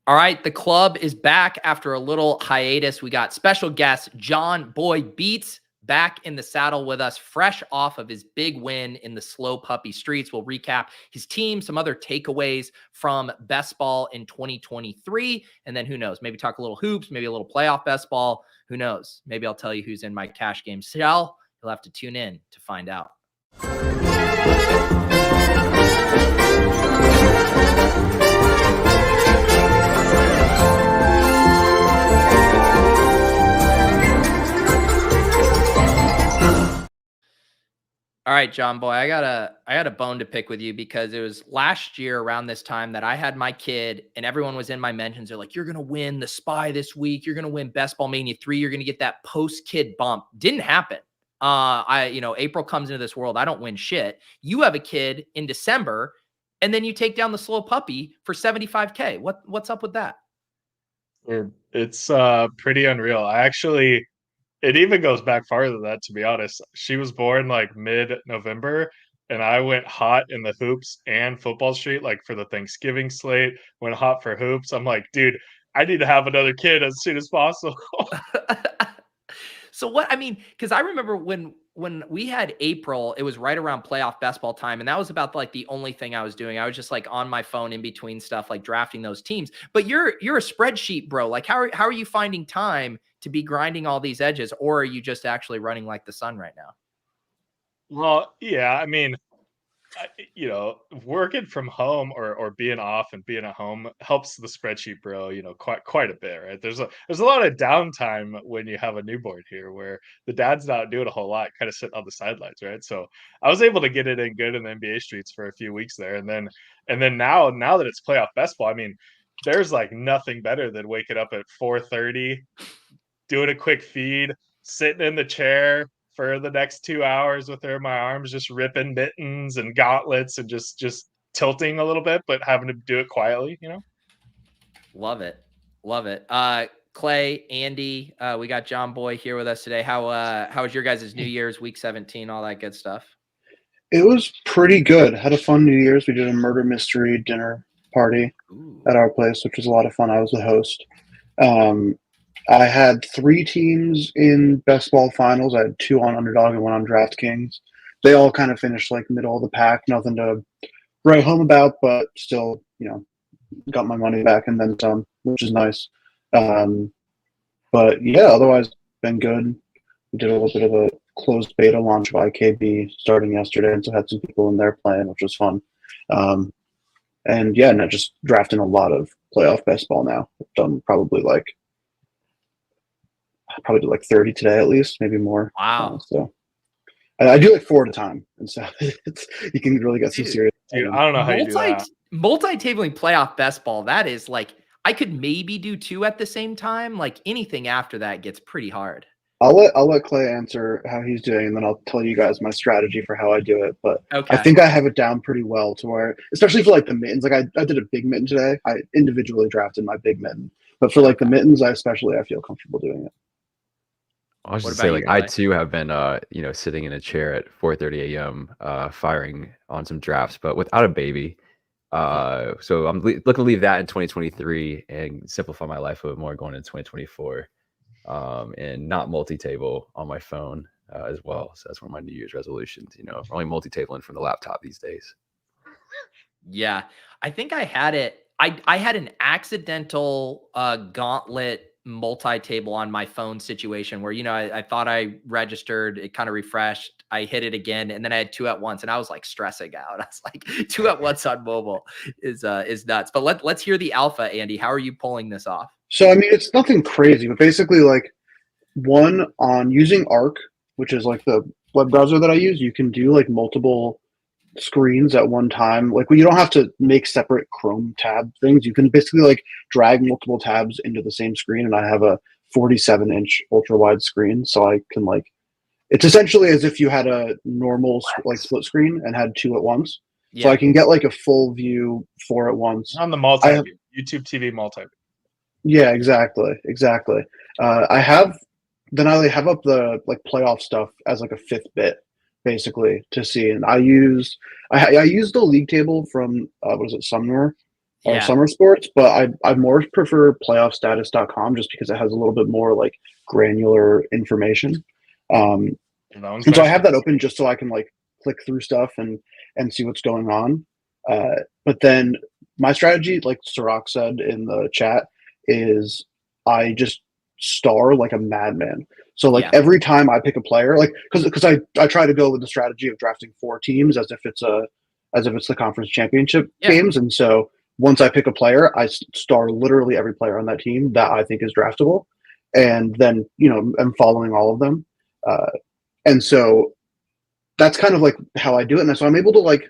All right, the club is back after a little hiatus. We got special guest Jonboybeats back in the saddle with us, fresh off of his big win in the slow puppy streets. We'll recap his team, some other takeaways from best ball in 2023, and then who knows, maybe talk a little hoops, maybe a little playoff best ball. Who knows? Maybe I'll tell you who's in my cash game shell. You'll have to tune in to find out. All right, John Boy, I got a bone to pick with you because it was last year around this time that I had my kid and everyone was in my mentions. They're like, you're going to win the spy this week. You're going to win Best Ball Mania 3. You're going to get that post kid bump. Didn't happen. April comes into this world. I don't win shit. You have a kid in December and then you take down the slow puppy for $75K. What's up with that? It's pretty unreal. It even goes back farther than that, to be honest. She was born like mid-November, and I went hot in the hoops and football street, like for the Thanksgiving slate, went hot for hoops. I'm like, dude, I need to have another kid as soon as possible. So what, I mean, because I remember when we had April, it was right around playoff best ball time. And that was about like the only thing I was doing. I was just like on my phone in between stuff, like drafting those teams. But you're a spreadsheet bro. Like how are you finding time to be grinding all these edges? Or are you just actually running like the sun right now? Well, yeah, I mean, working from home or being off and being at home helps the spreadsheet bro, quite a bit, right? There's a lot of downtime when you have a newborn here where the dad's not doing a whole lot, kind of sitting on the sidelines, right? So I was able to get it in good in the NBA streets for a few weeks there, and then now that it's playoff best ball, I mean, there's like nothing better than waking up at 4:30, doing a quick feed, sitting in the chair for the next 2 hours with her in my arms, just ripping mittens and gauntlets and just tilting a little bit, but having to do it quietly. Love it. Love it. Clay, Andy, we got John Boy here with us today. How was your guys' New Year's, week 17, all that good stuff? It was pretty good. Had a fun New Year's. We did a murder mystery dinner party at our place, which was a lot of fun. I was the host. I had 3 teams in best ball finals. I had 2 on underdog and 1 on DraftKings. They all kind of finished like middle of the pack. Nothing to write home about, but still, got my money back and then some, which is nice. But yeah, otherwise been good. We did a little bit of a closed beta launch of IKB starting yesterday, and so had some people in there playing, which was fun. And yeah, not just drafting a lot of playoff best ball now. I've done probably did like 30 today at least, maybe more. Wow. So I do like 4 at a time, and so you can really get some serious. Dude, I don't know how you do that. Multi-tabling playoff best ball, that is like, I could maybe do 2 at the same time. Like anything after that gets pretty hard. I'll let Clay answer how he's doing, and then I'll tell you guys my strategy for how I do it. But okay. I think I have it down pretty well to where, especially for like the mittens, like I did a big mitten today. I individually drafted my big mitten, but for like the mittens, I feel comfortable doing it. I was just say, like, I too have been, sitting in a chair at 4:30 a.m. Firing on some drafts, but without a baby. So I'm looking to leave that in 2023 and simplify my life a bit more going into 2024, and not multi-table on my phone as well. So that's one of my New Year's resolutions. Only multi-tabling from the laptop these days. Yeah, I think I had it. I had an accidental gauntlet multi-table on my phone situation where, I thought I registered, it kind of refreshed, I hit it again, and then I had 2 at once, and I was like stressing out. I was like, 2 at once on mobile is nuts. But let's hear the alpha, Andy. How are you pulling this off? So I mean, it's nothing crazy, but basically, like, one on using Arc, which is like the web browser that I use, you can do like multiple screens at one time. Like, you don't have to make separate Chrome tab things. You can basically like drag multiple tabs into the same screen, and I have a 47-inch ultra wide screen, so I can it's essentially as if you had a normal like split screen and had 2 at once. Yeah. So I can get like a full view 4 at once on the multi-view, YouTube TV multi-view. Yeah, exactly. I have up the like playoff stuff as like a 5th bit, basically, to see. And I use the league table from what is it, Sumner, are Yeah. summer sports, but I more prefer playoffstatus.com just because it has a little bit more like granular information. And so I have that open just so I can like click through stuff and see what's going on. But then my strategy, like Sirach said in the chat, is I just star like a madman. So like every time I pick a player, like because I try to go with the strategy of drafting 4 teams as if it's the conference championship games, and so once I pick a player, I star literally every player on that team that I think is draftable, and then I'm following all of them, and so that's kind of like how I do it, and so I'm able to like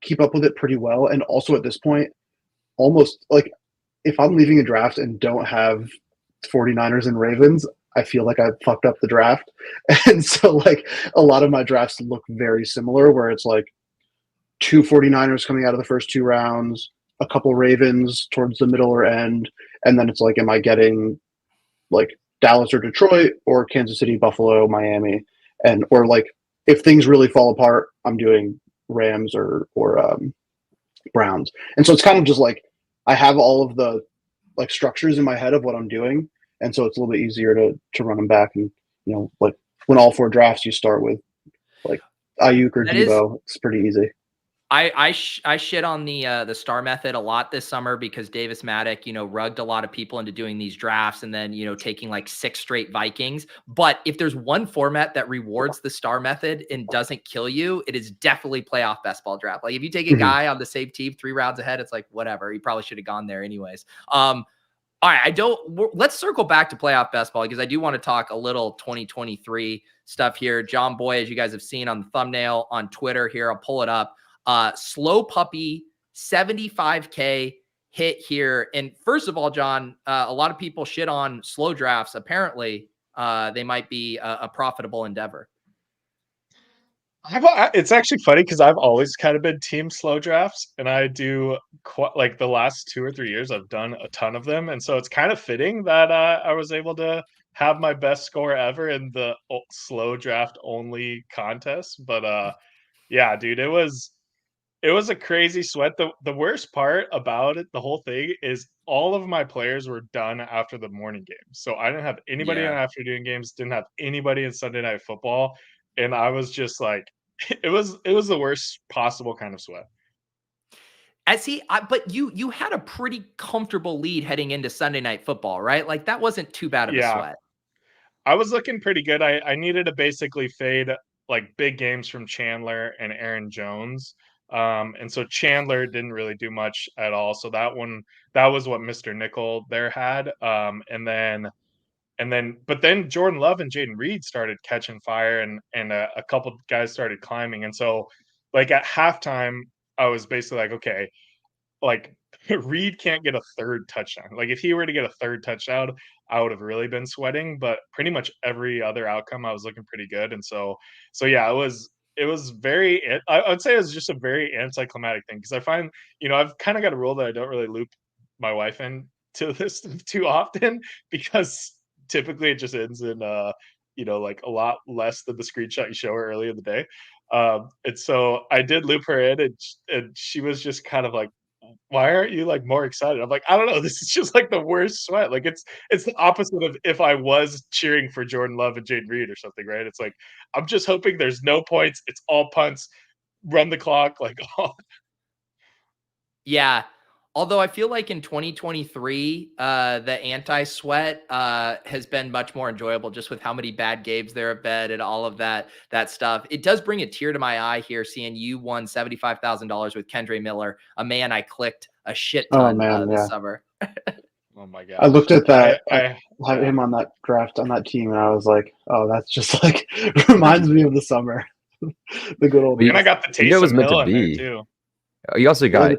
keep up with it pretty well, and also at this point, almost like if I'm leaving a draft and don't have 49ers and Ravens, I feel like I fucked up the draft. And so like a lot of my drafts look very similar where it's like 2 49ers coming out of the first 2 rounds, a couple Ravens towards the middle or end, and then it's like, am I getting like Dallas or Detroit or Kansas City, Buffalo, Miami, and or like if things really fall apart, I'm doing Rams or Browns. And so it's kind of just like I have all of the like structures in my head of what I'm doing, and so it's a little bit easier to run them back. And like when all 4 drafts you start with like Ayuk or Debo, it's pretty easy. I shit on the star method a lot this summer because Davis Maddock, rugged a lot of people into doing these drafts and then, taking like 6 straight Vikings. But if there's one format that rewards the star method and doesn't kill you, it is definitely playoff best ball draft. Like if you take a guy on the same team 3 rounds ahead, it's like, whatever, he probably should have gone there anyways. All right, let's circle back to playoff best ball because I do want to talk a little 2023 stuff here. John Boy, as you guys have seen on the thumbnail on Twitter here, I'll pull it up. Slow puppy 75K hit here. And first of all, John, a lot of people shit on slow drafts. Apparently, they might be a profitable endeavor. It's actually funny because I've always kind of been team slow drafts, and I do quite like the last 2 or 3 years I've done a ton of them, and so it's kind of fitting that I was able to have my best score ever in the slow draft only contest. But yeah, dude, it was a crazy sweat. The worst part about it, the whole thing, is all of my players were done after the morning games. So I didn't have anybody in afternoon games, didn't have anybody in Sunday Night Football, and I was just like, it was the worst possible kind of sweat. But you had a pretty comfortable lead heading into Sunday Night Football, right? Like that wasn't too bad of a sweat. I was looking pretty good. I needed to basically fade like big games from Chandler and Aaron Jones. And so Chandler didn't really do much at all. So that was what Mr. Nickel there had. But then Jordan Love and Jaden Reed started catching fire, and a couple guys started climbing. And so like at halftime, I was basically like, okay, like Reed can't get a 3rd touchdown. Like if he were to get a 3rd touchdown, I would have really been sweating. But pretty much every other outcome, I was looking pretty good. And so yeah, it was very. I would say it was just a very anticlimactic thing because I find I've kind of got a rule that I don't really loop my wife into this too often because typically it just ends in like a lot less than the screenshot you show her early in the day. And so I did loop her in, and she was just kind of like, why aren't you like more excited? I'm like, I don't know. This is just like the worst sweat. Like it's the opposite of if I was cheering for Jordan Love and Jaden Reed or something, right? It's like I'm just hoping there's no points. It's all punts. Run the clock. Like, oh. Yeah. Although I feel like in 2023, the anti-sweat has been much more enjoyable just with how many bad games there have been and all of that stuff. It does bring a tear to my eye here seeing you won $75,000 with Kendre Miller, a man I clicked a shit ton this summer. Oh my god! I looked at that. I had him on that draft on that team, and I was like, "Oh, that's just like reminds me of the summer, the good old." And I got the Taysom Hill in there too. You also got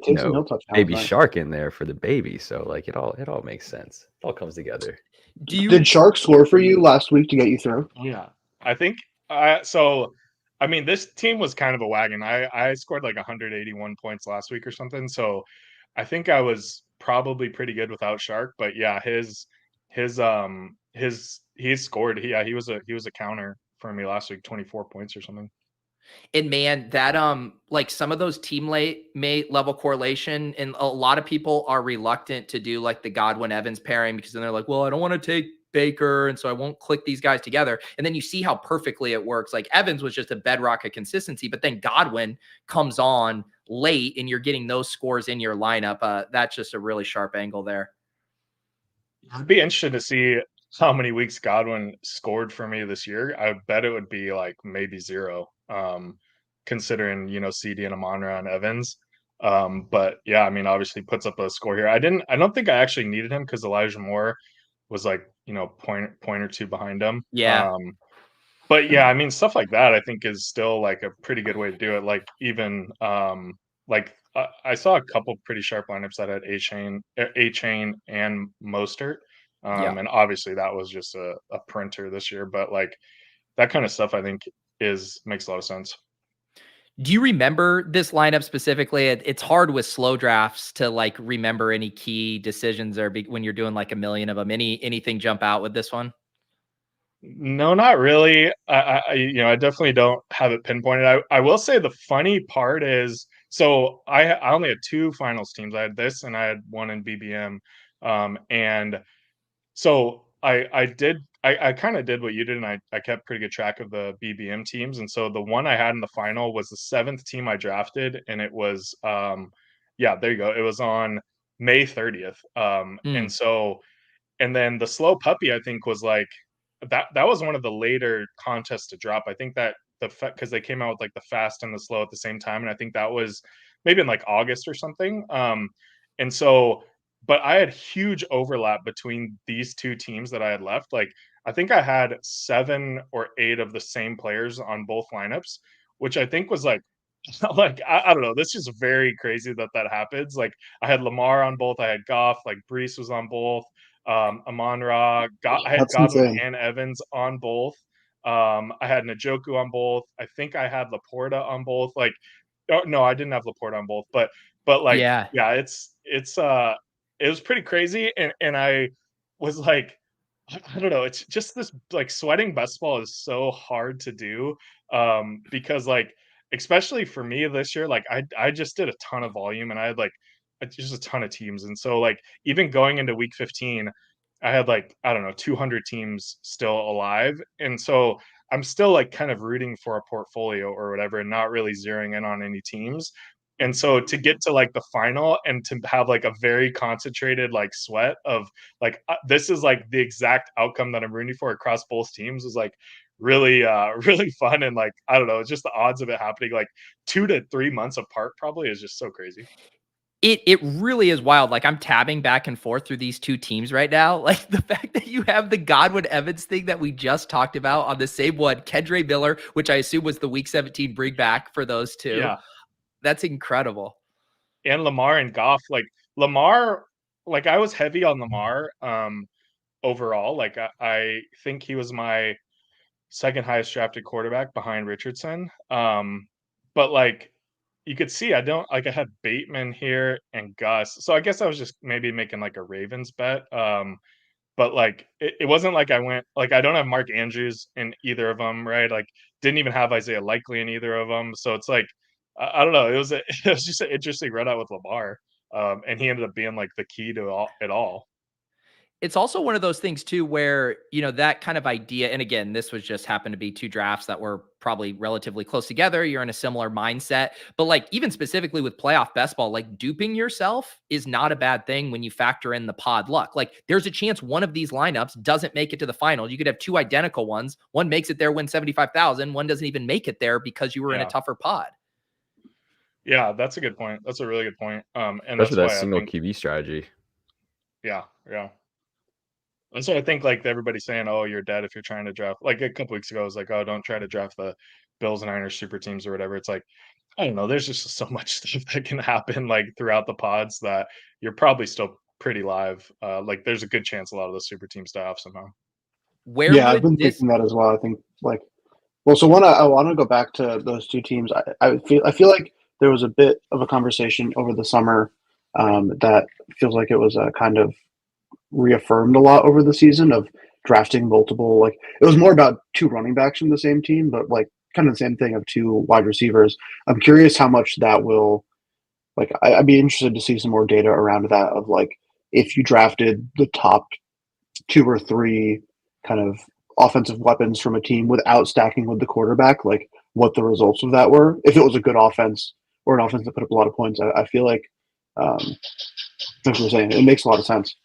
Baby Shark in there for the baby, so like it all makes sense. It all comes together. Did Shark score for you last week to get you through? Yeah, I think so. I mean, this team was kind of a wagon. I scored like 181 points last week or something, so I think I was probably pretty good without Shark. But yeah, he scored. Yeah, he was a counter for me last week, 24 points or something. And man, that like some of those mate level correlation, and a lot of people are reluctant to do like the Godwin Evans pairing because then they're like, well, I don't want to take Baker, and so I won't click these guys together. And then you see how perfectly it works. Like Evans was just a bedrock of consistency, but then Godwin comes on late, and you're getting those scores in your lineup. That's just a really sharp angle there. I'd be interested to see how many weeks Godwin scored for me this year. I bet it would be like maybe 0, considering, CD and Amon-Ra and Evans. But yeah, I mean, obviously puts up a score here. I don't think I actually needed him because Elijah Moore was like, point or two behind him. Yeah. But yeah, I mean, stuff like that I think is still like a pretty good way to do it. Like even I saw a couple pretty sharp lineups that had A-Chain and Mostert. And obviously that was just a printer this year, but like that kind of stuff I think makes a lot of sense. Do you remember this lineup specifically? It's hard with slow drafts to like remember any key decisions or when you're doing like a million of them. Anything jump out with this one? No, not really. I definitely don't have it pinpointed. I will say the funny part is, so I only had 2 finals teams. I had this and I had one in BBM. And so I kind of did what you did, and I kept pretty good track of the BBM teams. And so the one I had in the final was the 7th team I drafted, and it was yeah, there you go. It was on May 30th. And then the slow puppy, I think, was like that was one of the later contests to drop. I think that because they came out with like the fast and the slow at the same time, and I think that was maybe in like August or something. And so, but I had huge overlap between these 2 teams that I had left. Like I think I had 7 or 8 of the same players on both lineups, which I think was like I don't know. This is very crazy that happens. Like I had Lamar on both. I had Goff. Like Brees was on both. Amon-Ra. I had That's Godwin insane. and Evans on both. I had Njoku on both. I think I had Laporta on both. Like, no, I didn't have Laporta on both. But like, Yeah. it was pretty crazy. And I was like, I don't know. It's just this like sweating best ball is so hard to do, because like especially for me this year, like I just did a ton of volume and I had like just a ton of teams, and so like even going into week 15, I had like I don't know 200 teams still alive, and so I'm still like kind of rooting for a portfolio or whatever, and not really zeroing in on any teams. And so to get to like the final and to have like a very concentrated like sweat of like this is like the exact outcome that I'm rooting for across both teams was like really really fun. And like I don't know, it's just the odds of it happening like 2 to 3 months apart probably is just so crazy. It really is wild. Like I'm tabbing back and forth through these 2 teams right now. Like the fact that you have the Godwin Evans thing that we just talked about on the same one, Kendre Miller, which I assume was the week 17 bring back for those 2. Yeah. That's incredible. And Lamar and Goff, like Lamar, like I was heavy on Lamar overall. Like I think he was my 2nd highest drafted quarterback behind Richardson. But like you could see, I had Bateman here and Gus. So I guess I was just maybe making like a Ravens bet. But like it wasn't like I went like I don't have Mark Andrews in either of them, right? Like didn't even have Isaiah Likely in either of them. So it's like I don't know. It was just an interesting run out with Lamar, and he ended up being like the key to it all. It's also one of those things too, where, that kind of idea. And again, this was just happened to be 2 drafts that were probably relatively close together. You're in a similar mindset, but like even specifically with playoff best ball, like duping yourself is not a bad thing when you factor in the pod luck. Like there's a chance one of these lineups doesn't make it to the final. You could have 2 identical ones. One makes it there, wins 75,000. One doesn't even make it there because you were in a tougher pod. Yeah, that's a good point. That's a really good point. And especially that's that why single I think, QB strategy. Yeah. And so I think like everybody's saying, "Oh, you're dead if you're trying to draft." Like a couple weeks ago, I was like, "Oh, don't try to draft the Bills and Niners super teams or whatever." It's like I don't know. There's just so much stuff that can happen like throughout the pods that you're probably still pretty live. Like there's a good chance a lot of those super teams die off somehow. I've been thinking that as well. I think like, well, so one, I want to go back to those 2 teams. I feel like there was a bit of a conversation over the summer that feels like it was kind of reaffirmed a lot over the season of drafting multiple. Like it was more about 2 running backs from the same team, but like kind of the same thing of 2 wide receivers. I'm curious how much that will like. I'd be interested to see some more data around that of like if you drafted the top 2 or 3 kind of offensive weapons from a team without stacking with the quarterback, like what the results of that were. If it was a good offense or an offense that put up a lot of points, I feel like that's what I'm saying. It makes a lot of sense.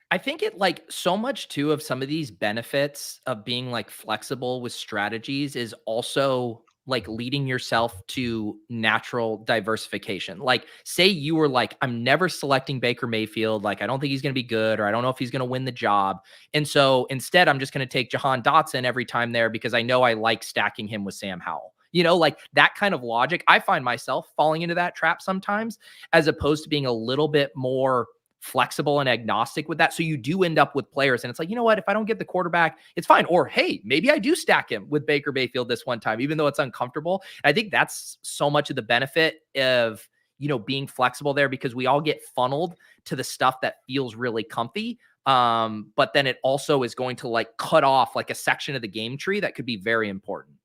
I think it like so much too of some of these benefits of being like flexible with strategies is also like leading yourself to natural diversification. Like, say you were like, I'm never selecting Baker Mayfield. Like, I don't think he's going to be good, or I don't know if he's going to win the job. And so instead, I'm just going to take Jahan Dotson every time there because I know I like stacking him with Sam Howell. You know, like that kind of logic. I find myself falling into that trap sometimes, as opposed to being a little bit more flexible and agnostic with that. So you do end up with players and it's like, you know what, if I don't get the quarterback, it's fine. Or, hey, maybe I do stack him with Baker Mayfield this one time, even though it's uncomfortable. I think that's so much of the benefit of, you know, being flexible there, because we all get funneled to the stuff that feels really comfy. But then it also is going to like cut off like a section of the game tree that could be very important.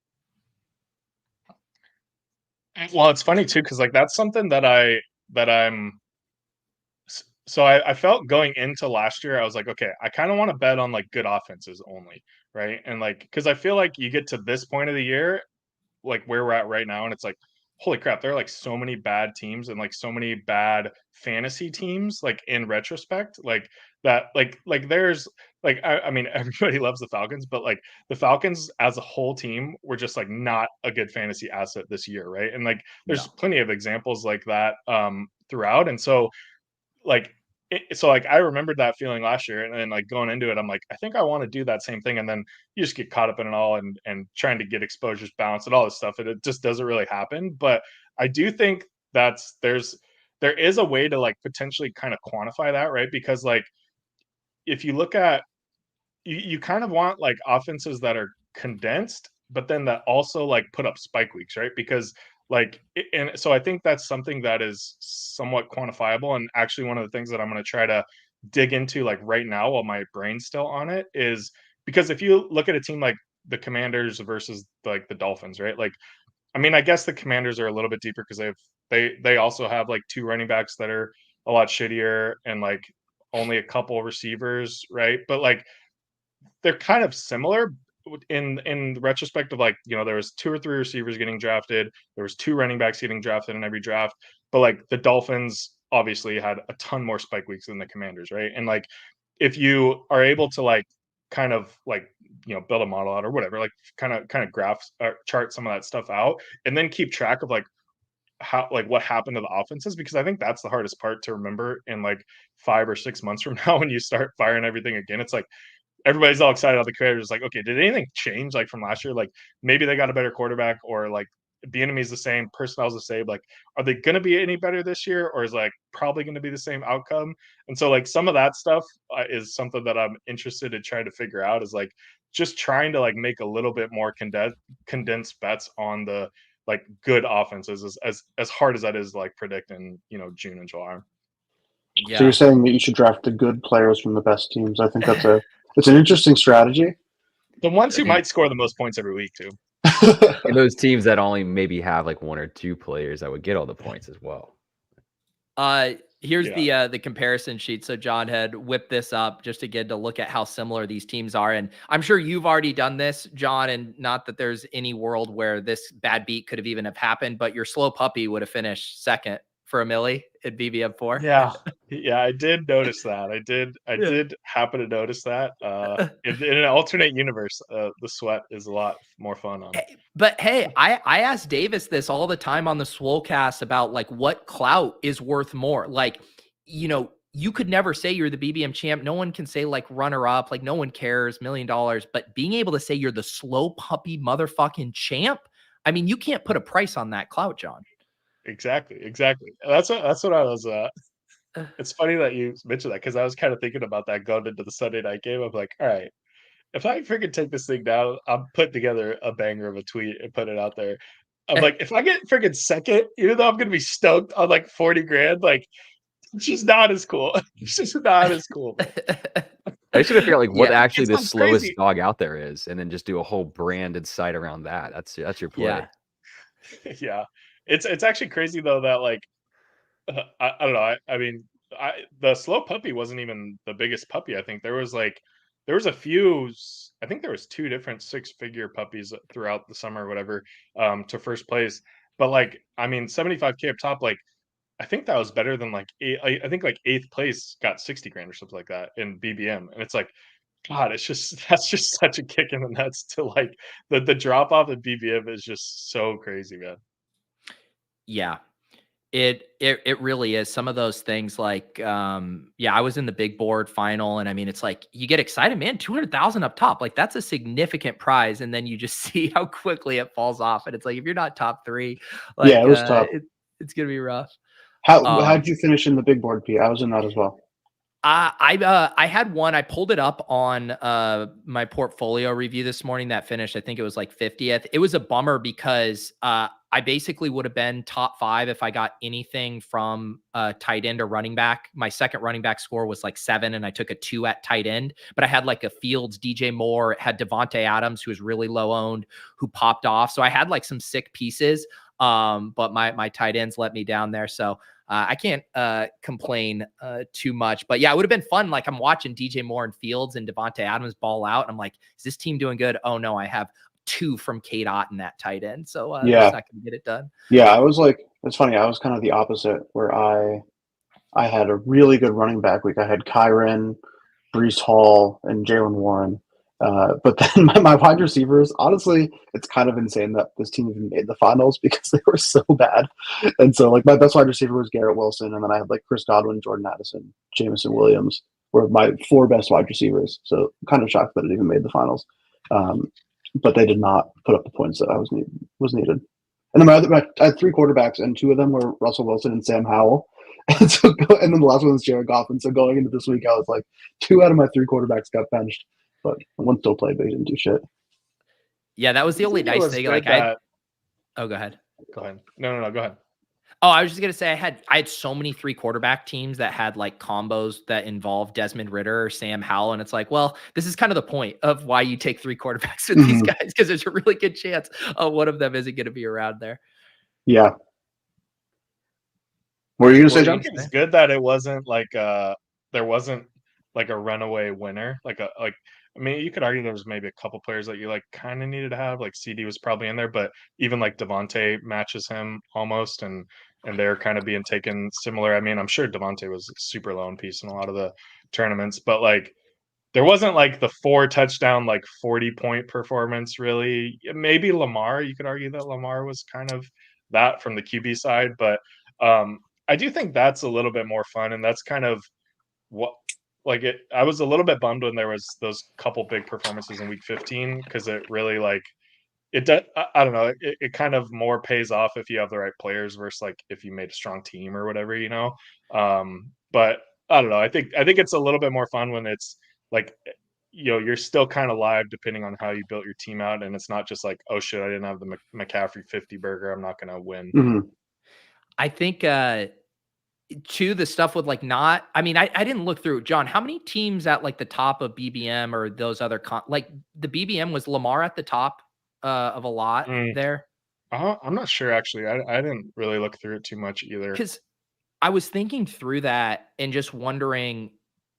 Well, it's funny too, because like that's something that I'm so I felt going into last year, I was like, okay, I kind of want to bet on like good offenses only, right? And like, because I feel like you get to this point of the year, like where we're at right now, and it's like, holy crap, there are like so many bad teams and like so many bad fantasy teams, like in retrospect, like that, like there's like I mean, everybody loves the Falcons, but like the Falcons as a whole team were just like not a good fantasy asset this year, right? And like there's plenty of examples like that throughout, and so like so like I remembered that feeling last year, and then like going into it, I'm like, I think I want to do that same thing, and then you just get caught up in it all and trying to get exposures balanced and all this stuff, and it just doesn't really happen. But I do think there is a way to like potentially kind of quantify that, right? Because like if you look at you kind of want like offenses that are condensed, but then that also like put up spike weeks, right? Because like, and so I think that's something that is somewhat quantifiable. And actually, one of the things that I'm going to try to dig into like right now while my brain's still on it is because if you look at a team like the Commanders versus like the Dolphins, right? Like, I mean, I guess the Commanders are a little bit deeper because they also have like 2 running backs that are a lot shittier and like only a couple receivers, right? But like they're kind of similar in the retrospect of like, you know, there was 2 or 3 receivers getting drafted, there was 2 running backs getting drafted in every draft, but like the Dolphins obviously had a ton more spike weeks than the Commanders, right? And like if you are able to like kind of like, you know, build a model out or whatever, like kind of graphs or chart some of that stuff out and then keep track of like how like what happened to the offenses, because I think that's the hardest part to remember in like 5 or 6 months from now when you start firing everything again. It's like everybody's all excited about the Commanders. Like, okay, did anything change like from last year? Like maybe they got a better quarterback, or like the enemy's the same, personnel's the same. Like, are they going to be any better this year, or is like probably going to be the same outcome? And so like some of that stuff is something that I'm interested in trying to figure out. Is like just trying to like make a little bit more condensed bets on the like good offenses as hard as that is like predicting, you know, June and July. Yeah. So you're saying that you should draft the good players from the best teams. I think it's an interesting strategy. The ones who might score the most points every week too. And those teams that only maybe have like 1 or 2 players that would get all the points as well. Here's the comparison sheet. So John had whipped this up just to get to look at how similar these teams are. And I'm sure you've already done this, John, and not that there's any world where this bad beat could have even have happened, but your slow puppy would have finished second for a milli at BBM4. Yeah, I did notice that. I did happen to notice that. In an alternate universe, the sweat is a lot more fun on. But hey, I ask Davis this all the time on the Swolecast about like what clout is worth more. Like, you know, you could never say you're the BBM champ. No one can say like runner up, like no one cares, $1 million. But being able to say you're the slow puppy motherfucking champ, I mean, you can't put a price on that clout, John. Exactly. That's what I was. It's funny that you mentioned that because I was kind of thinking about that going into the Sunday night game. I'm like, all right, if I freaking take this thing down, I'm putting together a banger of a tweet and put it out there. I'm like, if I get freaking second, even though I'm gonna be stoked on like 40 grand, like it's just not as cool. It's just not as cool. I should have figured out like what actually It the sounds slowest crazy. dog out there is, and then just do a whole branded site around that. That's your play. Yeah. It's actually crazy though that like I don't know. I mean, the slow puppy wasn't even the biggest puppy. I think there was a few. I think there was two different 6-figure puppies throughout the summer, or whatever, to first place. But like, I mean, 75K up top. Like, I think that was better than like I think like eighth place got 60 grand or something like that in BBM, and it's like, God, it's just that's just such a kick in the nuts to like the drop off of BBM is just so crazy, man. Yeah. It really is. Some of those things like, yeah, I was in the big board final, and I mean, it's like you get excited, man, 200,000 up top. Like that's a significant prize. And then you just see how quickly it falls off. And it's like, if you're not top 3, like, it was tough. it's going to be rough. How'd you finish in the big board, Pete? I was in that as well. I had one. I pulled it up on my portfolio review this morning that finished. I think it was like 50th. It was a bummer because I basically would have been top 5 if I got anything from tight end or running back. My second running back score was like 7, and I took a 2 at tight end. But I had like a Fields, DJ Moore, it had Devontae Adams, who was really low owned, who popped off. So I had like some sick pieces. But my tight ends let me down there. So I can't complain too much. But yeah, it would have been fun. Like I'm watching DJ Moore and Fields and Devontae Adams ball out. And I'm like, is this team doing good? Oh no, I have 2 from K-Dot in that tight end. So that's not going to get it done. Yeah, I was like, it's funny. I was kind of the opposite where I had a really good running back week. I had Kyron, Brees Hall, and Jalen Warren. But then my wide receivers, honestly, it's kind of insane that this team even made the finals because they were so bad. And so, like, my best wide receiver was Garrett Wilson, and then I had like Chris Godwin, Jordan Addison, Jameson Williams were my 4 best wide receivers. So, kind of shocked that it even made the finals. But they did not put up the points that I was needed. And then I had 3 quarterbacks, and 2 of them were Russell Wilson and Sam Howell. And then the last one was Jared Goff. And so going into this week, I was like, 2 out of my 3 quarterbacks got benched. But one still played, but he didn't do shit. Yeah, that was the only nice thing. Like oh, go ahead. Go ahead. No, go ahead. Oh, I was just gonna say I had so many 3 quarterback teams that had like combos that involved Desmond Ridder or Sam Howell, and it's like, well, this is kind of the point of why you take 3 quarterbacks with these guys, because there's a really good chance one of them isn't going to be around there. Yeah. What were you gonna say, John? It's good that it wasn't like there wasn't like a runaway winner, I mean, you could argue there was maybe a couple players that you like kind of needed to have. Like CD was probably in there, but even like Devontae matches him almost, and they're kind of being taken similar. I mean, I'm sure Devontae was a super lone piece in a lot of the tournaments, but like there wasn't like the 4 touchdown, like 40-point performance really. Maybe Lamar, you could argue that Lamar was kind of that from the QB side, but I do think that's a little bit more fun, and that's kind of what. Like I was a little bit bummed when there was those couple big performances in week 15, because it really like it does. I don't know. It kind of more pays off if you have the right players versus like if you made a strong team or whatever, you know. But I don't know. I think it's a little bit more fun when it's like, you know, you're still kind of live depending on how you built your team out, and it's not just like, oh shit, I didn't have the McCaffrey 50 burger, I'm not gonna win. Mm-hmm. I think to the stuff with like not, I mean, I didn't look through. John, how many teams at like the top of BBM or those other like the BBM, was Lamar at the top of a lot there? I'm not sure actually. I didn't really look through it too much either. Because I was thinking through that and just wondering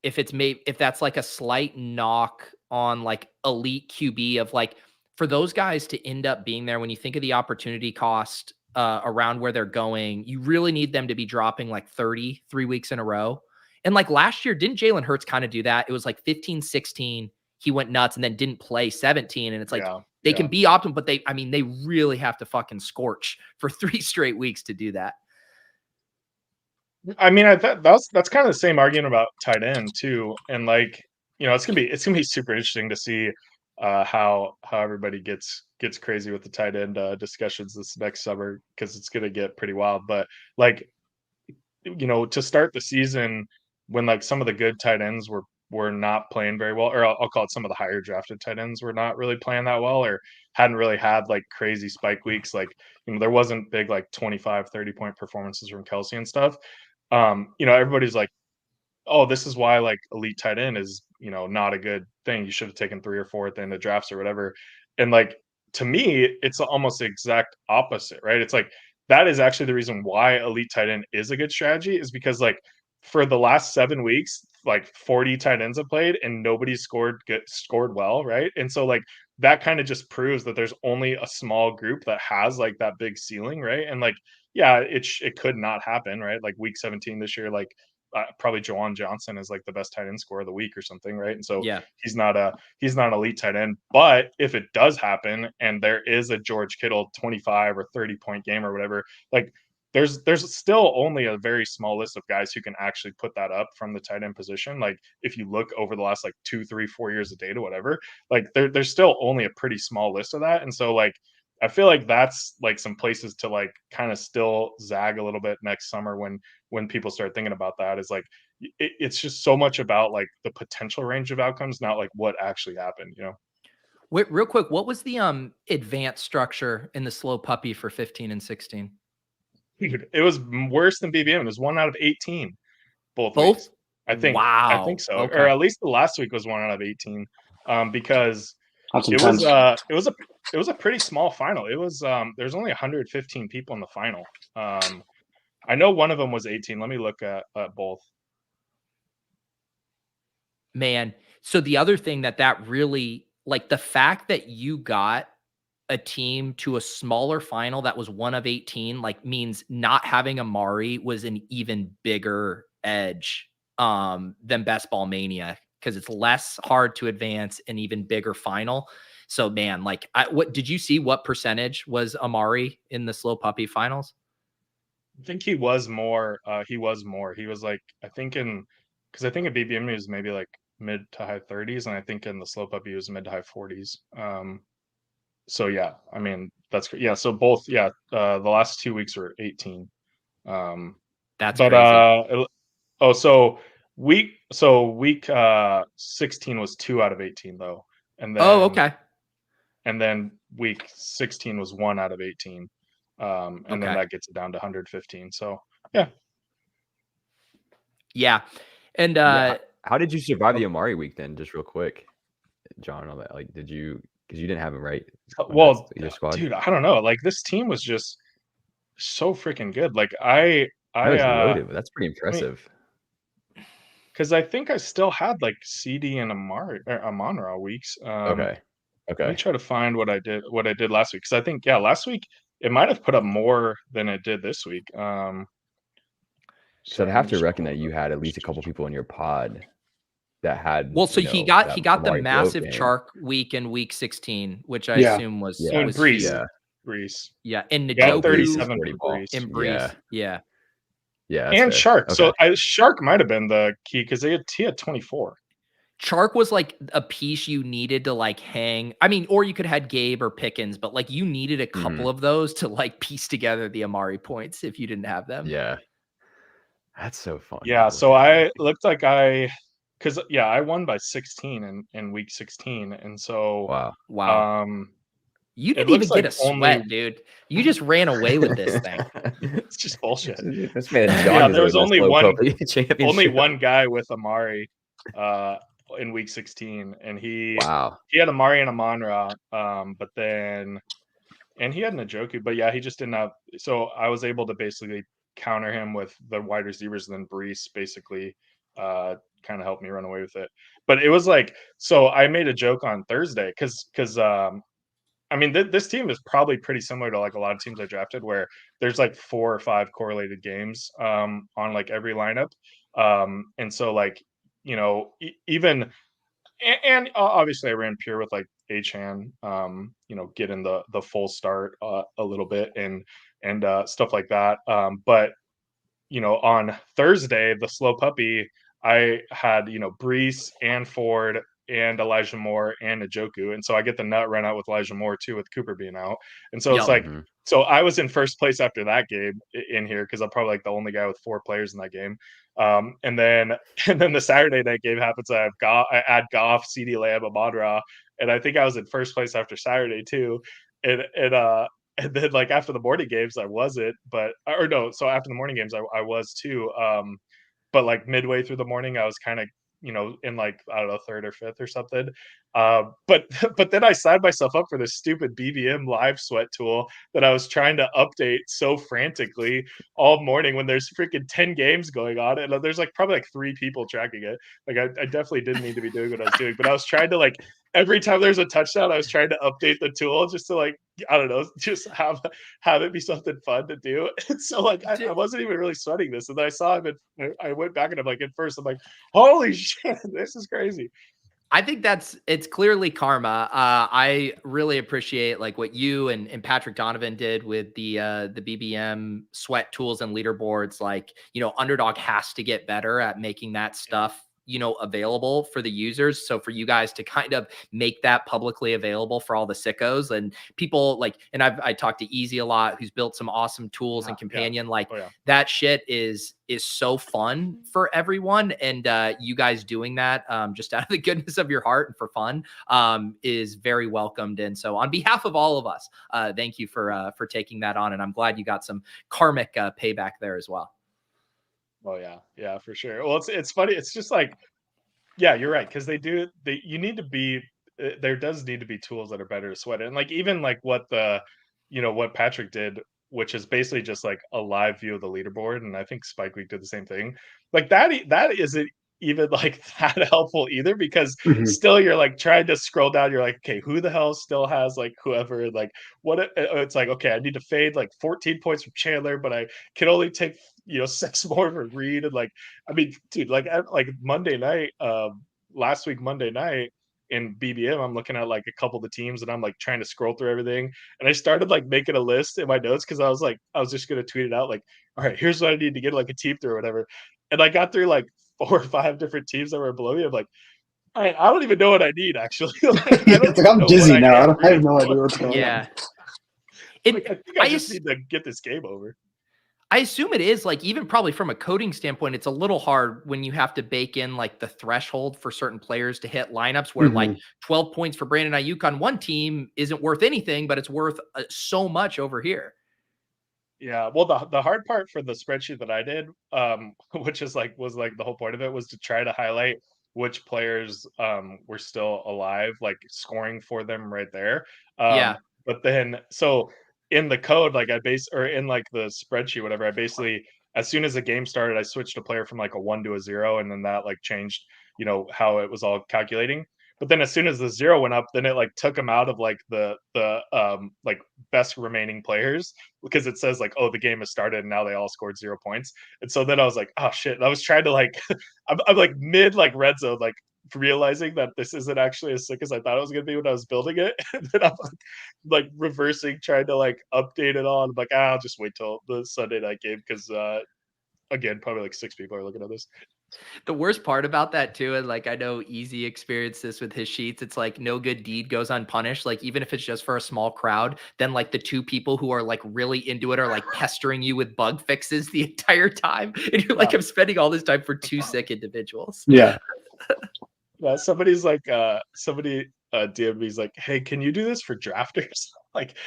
if if that's like a slight knock on like elite QB of like, for those guys to end up being there, when you think of the opportunity cost around where they're going, you really need them to be dropping like 30 3 weeks in a row. And like last year, didn't Jalen Hurts kind of do that? It was like 15, 16, he went nuts and then didn't play 17. And it's like, they can be optimal, but they really have to fucking scorch for 3 straight weeks to do that. I mean, that's kind of the same argument about tight end too. And like, you know, it's gonna be super interesting to see how everybody gets crazy with the tight end discussions this next summer, because it's gonna get pretty wild. But like, you know, to start the season when like some of the good tight ends were not playing very well, or I'll call it some of the higher drafted tight ends were not really playing that well, or hadn't really had like crazy spike weeks. Like, you know, there wasn't big like 25, 30-point performances from Kelsey and stuff. You know, everybody's like, oh, this is why like elite tight end is, you know, not a good thing. You should have taken 3 or 4 at the end of drafts or whatever. And like to me, it's almost the exact opposite, right? It's like that is actually the reason why elite tight end is a good strategy, is because like for the last 7 weeks, like 40 tight ends have played and nobody scored well, right? And so like that kind of just proves that there's only a small group that has like that big ceiling, right? And like yeah, it could not happen, right? Like week 17 this year, like probably Jawan Johnson is like the best tight end scorer of the week or something, right? And so Yeah. he's not an elite tight end. But if it does happen and there is a George Kittle 25 or 30-point game or whatever, like there's still only a very small list of guys who can actually put that up from the tight end position. Like if you look over the last like 2, 3, 4 years of data, whatever, like there's still only a pretty small list of that. And so like I feel like that's like some places to like kind of still zag a little bit next summer when people start thinking about that, is like it's just so much about like the potential range of outcomes, not like what actually happened, you know. Wait, real quick, what was the advanced structure in the slow puppy for 15 and 16? Dude, it was worse than BBM. It was 1 out of 18 both Both? weeks. I think Wow. so. Okay. Or at least the last week was 1 out of 18. Because That's it was intense. it was a pretty small final. It was there's only 115 people in the final. I know one of them was 18. Let me look at both. Man, so the other thing that really, like, the fact that you got a team to a smaller final that was 1 of 18, like, means not having Amari was an even bigger edge than Best Ball Mania, because it's less hard to advance, an even bigger final. So man, like, what did you see, what percentage was Amari in the slow puppy finals? I think he was more. He was more. He was like, I think because I think in BBM he was maybe like mid to high 30s, and I think in the slow puppy he was mid to high 40s. So yeah, I mean that's yeah. So both yeah. The last 2 weeks were 18. That's But crazy. oh, week 16 was 2 out of 18 though, and Oh, then okay. week 16 was 1 out of 18. And then Okay. that gets it down to 115. So yeah. Yeah. And Yeah. How did you survive the Amari week then? Just real quick, John. All that, like, did you, because you didn't have him right on that Well, your squad? dude, I don't know. Like this team was just so freaking good. Like I was loaded, but that's pretty I mean, impressive. because I think I still had like CD and Amari or Amon-Ra weeks. Okay. Let me Okay. try to find what I did last week, because I think yeah, last week it might have put up more than it did this week. So I'd Sorry, let have me to just reckon pull that it you up. had at least a couple people in your pod that had, well, so he that got the Amari bloat massive game. Chark week in week 16, which I Yeah. assume was Oh, Yeah. and was Brees, huge. Yeah. Brees. Yeah, and Yeah, Oh, Brees is 37 Njoku 40 for ball. Brees. and Yeah. Brees. Yeah. Yeah. That's And fair. Shark. Okay. So Shark might have been the key, because he had 24. Chark was like a piece you needed to like hang. I mean, or you could have had Gabe or Pickens, but like you needed a couple of those to like piece together the Amari points if you didn't have them. Yeah. That's so funny Yeah, to look so at. I looked like because yeah, I won by 16 in week 16, and so Wow. Wow. um, You it didn't looks even get like a only sweat, dude. You just ran away with this thing. it's just bullshit. This man John Yeah, there deserves was that slow puppy only championship. one guy with Amari in week 16, and Wow. he had Amari and Amon-Ra, but then and he had Njoku, but yeah, he just didn't have. So I was able to basically counter him with the wide receivers, and then Brees basically kind of helped me run away with it. But it was like, so I made a joke on Thursday because I mean this team is probably pretty similar to like a lot of teams I drafted, where there's like 4 or 5 correlated games on like every lineup, and so like even and obviously I ran pure with like Achan, getting the full start a little bit and stuff like that. But on Thursday, the slow puppy, I had Brees and Ford and Elijah Moore and Njoku, and so I get the nut run out with Elijah Moore too, with Cooper being out, and so it's Yep. like. So I was in first place after that game in here, because I'm probably like the only guy with 4 players in that game. And then the Saturday night game happens. I add Goff, CD Lamb, Amon-Ra, and I think I was in first place after Saturday too. And then like after the morning games I wasn't, but or no, so after the morning games I was too. but like midway through the morning, I was kind of, in like, I don't know, third or fifth or something. But but then I signed myself up for this stupid BBM live sweat tool that I was trying to update so frantically all morning when there's freaking 10 games going on, and there's like probably like 3 people tracking it. Like I definitely didn't need to be doing what I was doing, but I was trying to, like, every time there's a touchdown, I was trying to update the tool just to, like, I don't know, just have it be something fun to do. And so like I wasn't even really sweating this, and then I saw him, and I went back and I'm like, at first I'm like, holy shit, this is crazy. I think it's clearly karma. I really appreciate like what you and Patrick Donovan did with the BBM sweat tools and leaderboards. Like, Underdog has to get better at making that stuff, available for the users. So for you guys to kind of make that publicly available for all the sickos and people, like, and I talked to Easy a lot, who's built some awesome tools and companion, like that shit is so fun for everyone. And you guys doing that just out of the goodness of your heart and for fun is very welcomed. And so on behalf of all of us, thank you for taking that on. And I'm glad you got some karmic payback there as well. Oh yeah, for sure. Well, it's funny. It's just like, yeah, you're right, because you need to be. There does need to be tools that are better to sweat it. And like, even like what what Patrick did, which is basically just like a live view of the leaderboard, and I think Spike Week did the same thing. Like that isn't even like that helpful either, because still you're like trying to scroll down. You're like, okay, who the hell still has like whoever, like what? It's like, okay, I need to fade like 14 points from Chandler, but I can only take 6 more for Reed. And like, I mean, dude, like Monday night, last week Monday night in BBM, I'm looking at like a couple of the teams, and I'm like trying to scroll through everything, and I started like making a list in my notes, because I was just gonna tweet it out, like, all right, here's what I need to get like a team through or whatever. And I got through like 4 or 5 different teams that were below me. I'm like, all right, I don't even know what I need actually. Like, It's like I'm dizzy now. I have no idea what's going on. Like, I think I just need to get this game over. I assume it is, like, even probably from a coding standpoint, it's a little hard when you have to bake in like the threshold for certain players to hit lineups where like 12 points for Brandon Ayuk on one team isn't worth anything, but it's worth so much over here. Yeah, well, the hard part for the spreadsheet that I did, which was like the whole point of it, was to try to highlight which players were still alive, like scoring for them right there. But then, so in the code, like or in like the spreadsheet, whatever, I basically, as soon as the game started, I switched a player from like a 1 to a 0, and then that like changed, how it was all calculating. But then as soon as the 0 went up, then it like took them out of like the like best remaining players, because it says like, oh, the game has started and now they all scored 0 points. And so then I was like, oh shit. And I was trying to like, I'm like mid like red zone, like realizing that this isn't actually as sick as I thought it was gonna be when I was building it. And then I'm like reversing, trying to like update it all. I'm like, I'll just wait till the Sunday night game, because again, probably like 6 people are looking at this. The worst part about that too, and like I know Easy experienced this with his sheets, it's like no good deed goes unpunished. Like even if it's just for a small crowd, then like the 2 people who are like really into it are like pestering you with bug fixes the entire time. And you're like, I'm spending all this time for 2 sick individuals. Yeah. Somebody's like, somebody DM'd me, he's like, hey, can you do this for drafters? Like,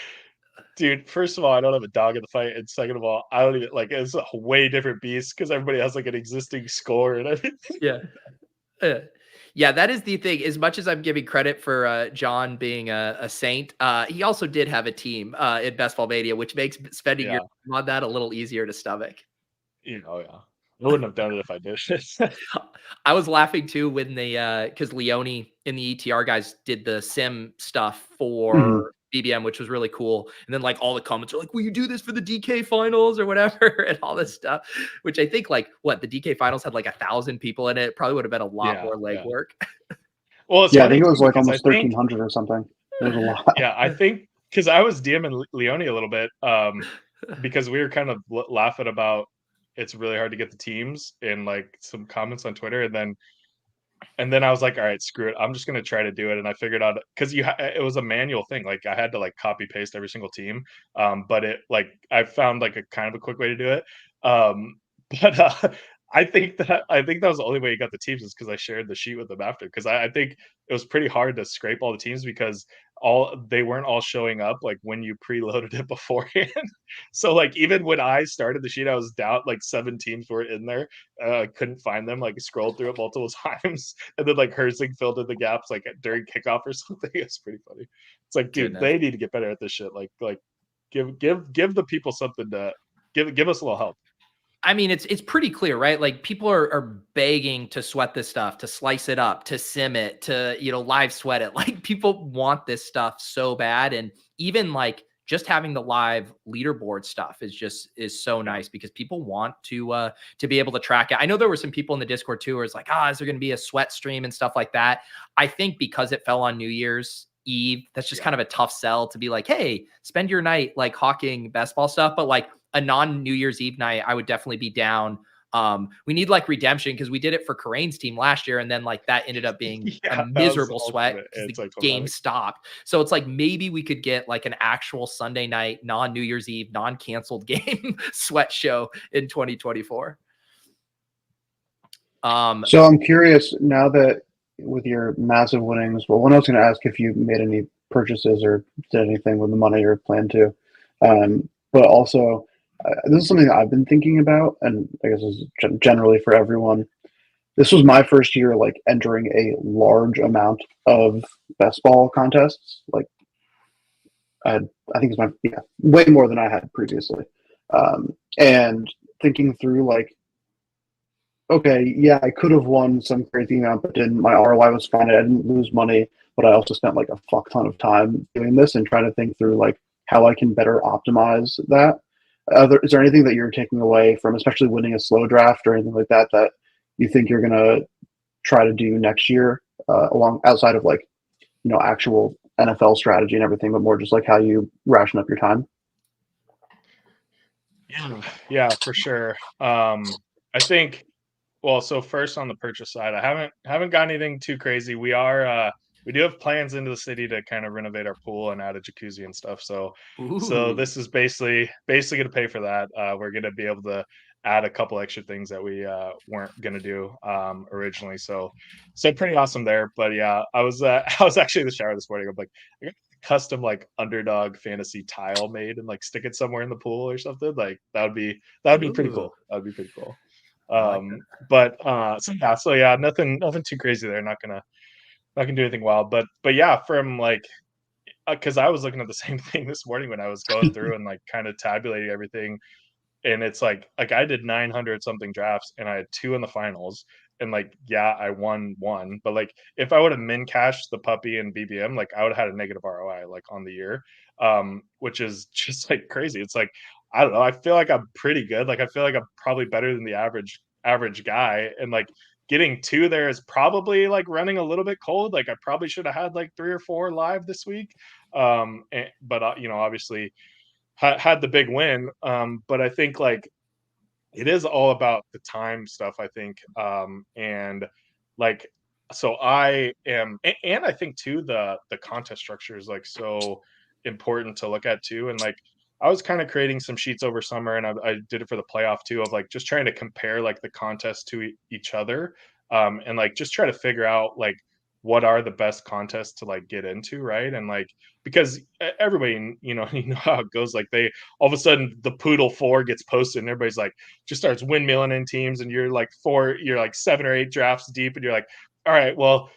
dude, first of all, I don't have a dog in the fight, and second of all, I don't even like, it's a way different beast, because everybody has like an existing score and everything. Yeah, that is the thing. As much as I'm giving credit for John being a saint, he also did have a team in Best Ball Mania, which makes spending your time on that a little easier to stomach. I wouldn't have done it if I did. I was laughing too when because Leone and the ETR guys did the sim stuff for BBM, which was really cool. And then like all the comments are like, will you do this for the DK finals or whatever? And all this stuff, which I think like the DK finals had like 1,000 people in it. Probably would have been a lot more legwork. Well, I think it was like almost 1,300 or something. It was a lot. Yeah, I think because I was DMing Leone a little bit because we were kind of laughing about it's really hard to get the teams in like some comments on Twitter, and then I was like, all right, screw it, I'm just gonna try to do it. And I figured out, because it was a manual thing, like I had to like copy paste every single team, but it like I found like a kind of a quick way to do it. But I think that was the only way he got the teams is because I shared the sheet with them after. Because I think it was pretty hard to scrape all the teams because they weren't all showing up like when you preloaded it beforehand. So like even when I started the sheet, I was down like 7 teams were in there. I couldn't find them. Like scrolled through it multiple times, and then like Herzing filled in the gaps like during kickoff or something. It's pretty funny. It's like, dude, Goodness. they need to get better at this shit. Like give the people something to give us a little help. I mean, it's pretty clear, right? Like people are begging to sweat this stuff, to slice it up, to sim it, to, live sweat it. Like people want this stuff so bad. And even like just having the live leaderboard stuff is so nice because people want to be able to track it. I know there were some people in the Discord too, where it's like, is there going to be a sweat stream and stuff like that? I think because it fell on New Year's Eve, that's just kind of a tough sell to be like, hey, spend your night like hawking best ball stuff. But like a non-New Year's Eve night, I would definitely be down. We need like redemption because we did it for Karane's team last year, and then like that ended up being a miserable sweat because the game stopped. So it's like maybe we could get like an actual Sunday night, non-New Year's Eve, non-canceled game sweat show in 2024. So I'm curious now that with your massive winnings, well, one I was going to ask if you made any purchases or did anything with the money or plan to, but also this is something that I've been thinking about, and I guess this is generally for everyone. This was my first year like entering a large amount of best ball contests. Like I think it's way more than I had previously, and thinking through like, okay, yeah, I could have won some crazy amount, but didn't. My ROI was fine. I didn't lose money, but I also spent like a fuck ton of time doing this and trying to think through like how I can better optimize that. Is there anything that you're taking away from, especially winning a slow draft or anything like that, that you think you're gonna try to do next year, outside of like, actual NFL strategy and everything, but more just like how you ration up your time? Yeah, for sure. I think. Well, so first on the purchase side, I haven't got anything too crazy. We do have plans into the city to kind of renovate our pool and add a jacuzzi and stuff. So this is basically going to pay for that. We're going to be able to add a couple extra things that we weren't going to do originally. So pretty awesome there. But yeah, I was actually in the shower this morning. I'm like, I got a custom like underdog fantasy tile made and like stick it somewhere in the pool or something. Like that'd be pretty cool. That'd be pretty cool. So yeah, nothing too crazy there. Not gonna do anything wild, but yeah, from like, because I was looking at the same thing this morning when I was going through and like kind of tabulating everything, and it's like I did 900 something drafts and I had 2 in the finals, and like yeah, I won one, but like if I would have min cashed the puppy and BBM, like I would have had a negative ROI like on the year, which is just like crazy. It's like I don't know. I feel like I'm pretty good. Like I feel like I'm probably better than the average guy, and like getting 2 there is probably like running a little bit cold. Like I probably should have had like 3 or 4 live this week, but obviously had the big win. But I think like it is all about the time stuff, I think. And like, so I am, and I think too, the contest structure is like so important to look at too. And like, I was kind of creating some sheets over summer, and I did it for the playoff too, of like just trying to compare like the contests to each other, and like just try to figure out like what are the best contests to like get into, right? And like because everybody, you know how it goes. Like they all of a sudden the Poodle 4 gets posted, and everybody's like just starts windmilling in teams, and you're like 7 or 8 drafts deep, and you're like, all right, well,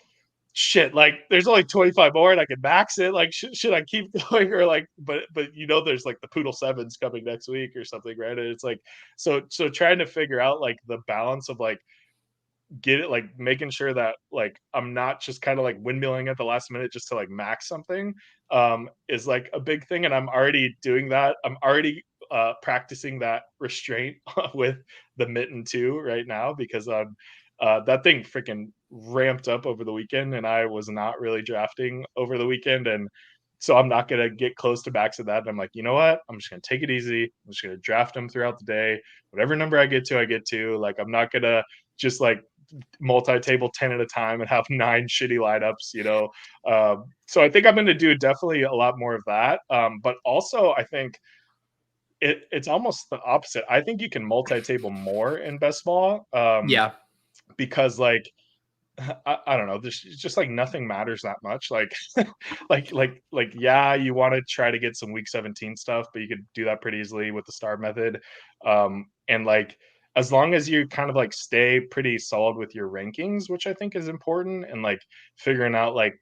shit, like there's only 25 more and I can max it. Like should I keep going, or like but there's like the Poodle 7s coming next week or something, right? And it's like so trying to figure out like the balance of like get it, like making sure that like I'm not just kind of like windmilling at the last minute just to like max something, is like a big thing. And I'm already doing that. I'm already practicing that restraint with the mitten too right now, because that thing freaking ramped up over the weekend, and I was not really drafting over the weekend, and so I'm not gonna get close to backs of that. And I'm like, you know what? I'm just gonna take it easy. I'm just gonna draft them throughout the day. Whatever number I get to. Like I'm not gonna just like multi-table 10 at a time and have 9 shitty lineups. So I think I'm going to do definitely a lot more of that, but also I think it's almost the opposite. I think you can multi-table more in best ball, Yeah. because like I don't know. There's just like nothing matters that much. Like, yeah, you want to try to get some week 17 stuff, but you could do that pretty easily with the star method. And like, as long as you kind of like stay pretty solid with your rankings, which I think is important, and like figuring out like,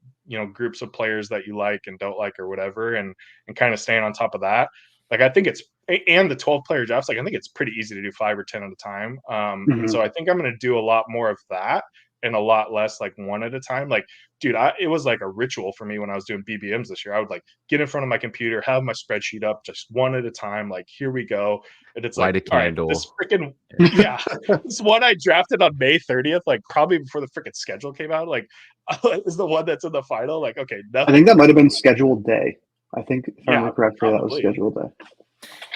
groups of players that you like and don't like or whatever, and kind of staying on top of that. Like, I think and the 12 player drafts, like I think it's pretty easy to do 5 or 10 at a time. And so I think I'm going to do a lot more of that and a lot less like one at a time. Like, dude, it was like a ritual for me when I was doing BBMs this year. I would like get in front of my computer, have my spreadsheet up just one at a time. Like, here we go. And it's Light like, a all right, candle. this freaking, yeah, this one I drafted on May 30th, like probably before the freaking schedule came out, like is the one that's in the final. Like, okay, nothing. I think that might have been scheduled day. I think, if I remember correctly, that was probably. scheduled day.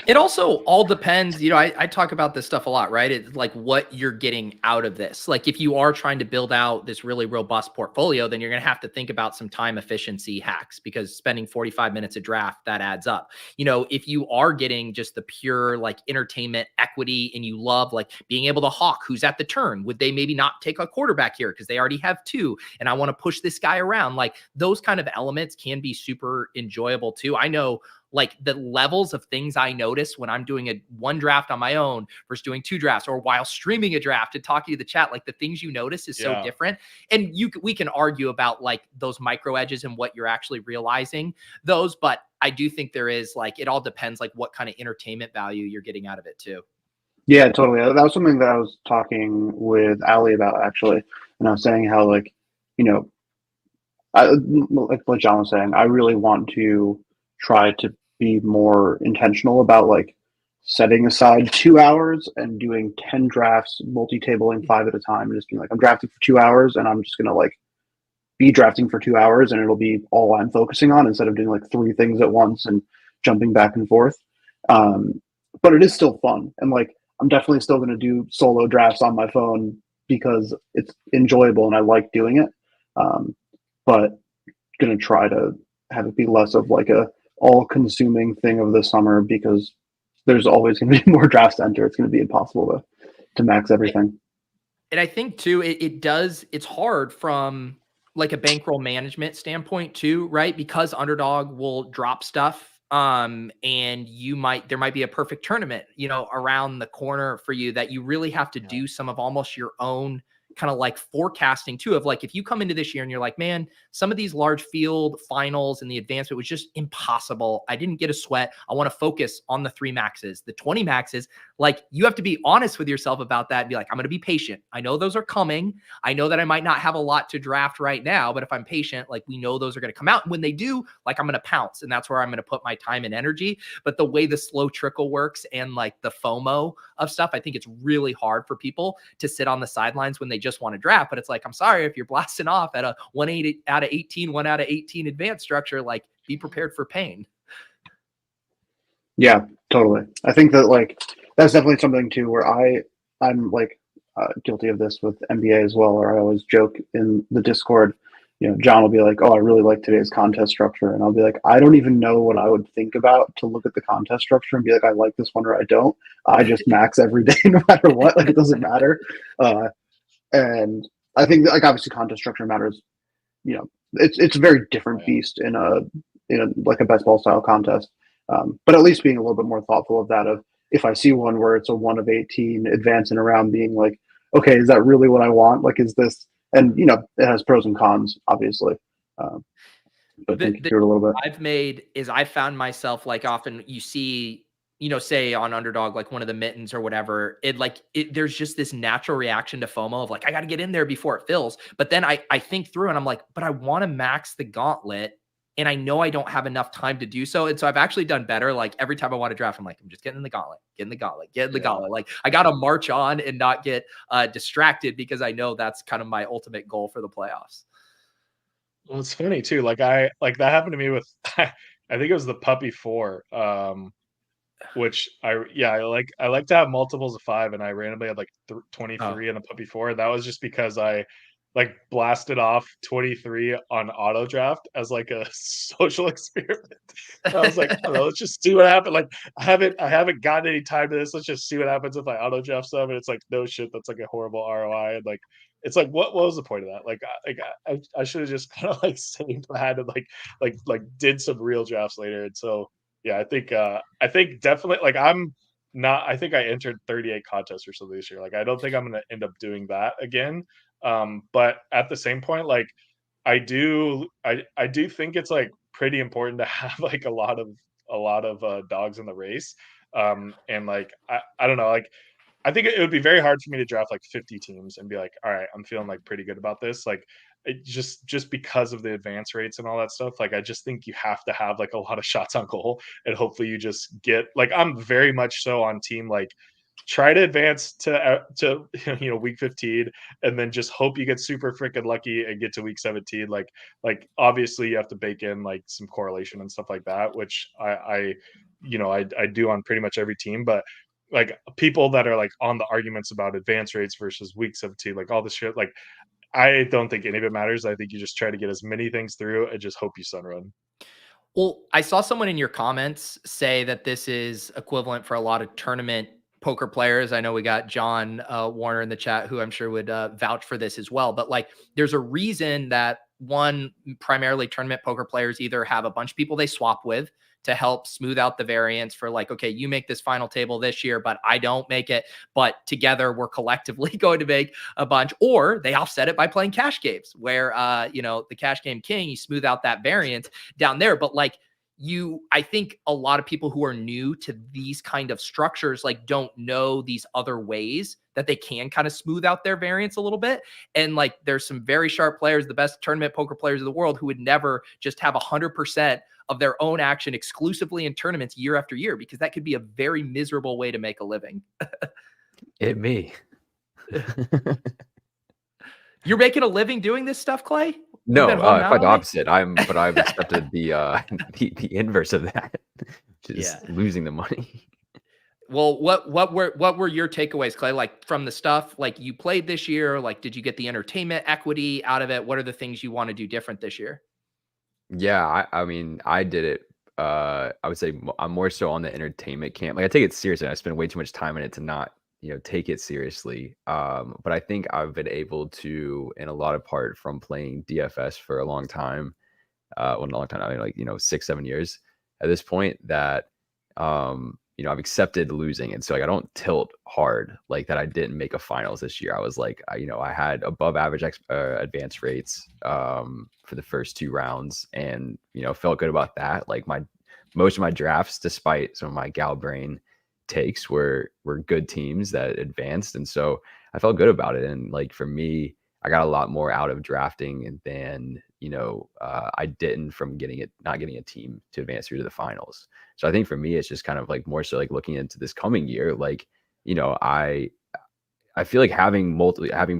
It also all depends, I talk about this stuff a lot, right? It's like what you're getting out of this. Like if you are trying to build out this really robust portfolio, then you're going to have to think about some time efficiency hacks, because spending 45 minutes a draft, that adds up. If you are getting just the pure like entertainment equity and you love like being able to hawk who's at the turn, would they maybe not take a quarterback here because they already have 2 and I want to push this guy around? Like those kind of elements can be super enjoyable too. I know like the levels of things I notice when I'm doing one draft on my own versus doing 2 drafts, or while streaming a draft and talking to the chat, like the things you notice is so different. And we can argue about like those micro edges and what you're actually realizing those, but I do think there is like, it all depends like what kind of entertainment value you're getting out of it too. Yeah, totally. That was something that I was talking with Ali about actually. And I was saying how like, like what John was saying, I really want to try to be more intentional about like setting aside 2 hours and doing 10 drafts, multi-tabling 5 at a time, and just being like, I'm drafting for 2 hours and I'm just going to like be drafting for 2 hours and it'll be all I'm focusing on, instead of doing like 3 things at once and jumping back and forth. But it is still fun. And like, I'm definitely still going to do solo drafts on my phone because it's enjoyable and I like doing it. But going to try to have it be less of like a all-consuming thing of the summer, because there's always going to be more drafts to enter. It's going to be impossible to max everything. And I think too, it's hard from like a bankroll management standpoint too, right? Because Underdog will drop stuff. And there might be a perfect tournament, around the corner for you, that you really have to do some of almost your own kind of like forecasting too, of like, if you come into this year and you're like, man, some of these large field finals and the advancement was just impossible. I didn't get a sweat. I want to focus on the 3 maxes, the 20 maxes. Like, you have to be honest with yourself about that and be like, I'm going to be patient. I know those are coming. I know that I might not have a lot to draft right now, but if I'm patient, like, we know those are going to come out. And when they do, like, I'm going to pounce, and that's where I'm going to put my time and energy. But the way the slow trickle works and like the FOMO of stuff, I think it's really hard for people to sit on the sidelines when they just want to draft. But it's like, I'm sorry, if you're blasting off at a 1 out of 18, 1 out of 18 advanced structure, like, be prepared for pain. Yeah, totally. I think that like that's definitely something too where I'm like guilty of this with NBA as well. Or I always joke in the Discord, John will be like, "Oh, I really like today's contest structure," and I'll be like, "I don't even know what I would think about to look at the contest structure and be like, I like this one or I don't. I just max every day, no matter what. Like, it doesn't matter." And I think that, like, obviously contest structure matters. It's a very different beast in a like a best ball style contest. But at least being a little bit more thoughtful of that, of if I see one where it's a 1 of 18 advancing around, being like, okay, is that really what I want? Like, is this, and it has pros and cons, obviously. But think through it a little bit. I've made is I found myself, like, often you see, say on Underdog, like one of the mittens or whatever, there's just this natural reaction to FOMO of like, I got to get in there before it fills. But then I think through and I'm like, but I want to max the gauntlet. And I know I don't have enough time to do so. And so I've actually done better. Like, every time I want to draft, I'm like, I'm just getting in the gauntlet, getting the gauntlet. Like, I got to march on and not get distracted, because I know that's kind of my ultimate goal for the playoffs. Well, it's funny too. Like, that happened to me with, I think it was the Puppy 4, which I like to have multiples of 5, and I randomly had like 23 in the Puppy 4. That was just because I like blasted off 23 on auto draft as like a social experiment. I was like, I don't know, let's just see what happens. Like I haven't gotten any time to this. Let's just see what happens if I auto draft some. And it's like, no shit, that's like a horrible ROI. And like, it's like, what was the point of that? Like, I should have just kind of like saved that and like did some real drafts later. And so yeah, I think definitely like I think I entered 38 contests or so this year. Like I don't think I'm gonna end up doing that again. But at the same point, like I do think it's like pretty important to have like a lot of dogs in the race. And like I don't know, like I think it would be very hard for me to draft like 50 teams and be like, all right, I'm feeling like pretty good about this. Like it just because of the advance rates and all that stuff. Like I just think you have to have like a lot of shots on goal, and hopefully you just get like I'm very much so on team like try to advance to week 15 and then just hope you get super freaking lucky and get to week 17. Like obviously you have to bake in like some correlation and stuff like that, which I do on pretty much every team. But like people that are like on the arguments about advance rates versus week 17, like all this shit, like I don't think any of it matters. I think you just try to get as many things through and just hope you sun run. Well, I saw someone in your comments say that this is equivalent for a lot of tournament poker players. I know we got John Warner in the chat, who I'm sure would vouch for this as well. But like, there's a reason that primarily tournament poker players either have a bunch of people they swap with to help smooth out the variance for like, okay, you make this final table this year, but I don't make it. But together we're collectively going to make a bunch, or they offset it by playing cash games where, the cash game king, you smooth out that variance down there. But like, I think a lot of people who are new to these kind of structures like don't know these other ways that they can kind of smooth out their variance a little bit. And like there's some very sharp players, the best tournament poker players in the world, who would never just have 100% of their own action exclusively in tournaments year after year, because that could be a very miserable way to make a living. Me. You're making a living doing this stuff, Clay? No, quite the opposite. But I've accepted the the inverse of that, just losing the money. Well, what were your takeaways, Clay? Like from the stuff like you played this year, like did you get the entertainment equity out of it? What are the things you want to do different this year? Yeah, I mean, I did it. I would say I'm more so on the entertainment camp. Like I take it seriously. I spend way too much time in it to not, take it seriously. But I think I've been able to, in a lot of part, from playing DFS for a long time. Well, not a long time. I mean, like 6-7 years at this point. That I've accepted losing, and so like I don't tilt hard like that. I didn't make a finals this year. I was like, I had above average advance rates for the first 2 rounds, and felt good about that. Like most of my drafts, despite some of my gal brain takes, were good teams that advanced, and so I felt good about it. And like for me, I got a lot more out of drafting than I didn't from not getting a team to advance through to the finals. So I think for me, it's just kind of like more so like looking into this coming year, like I feel like having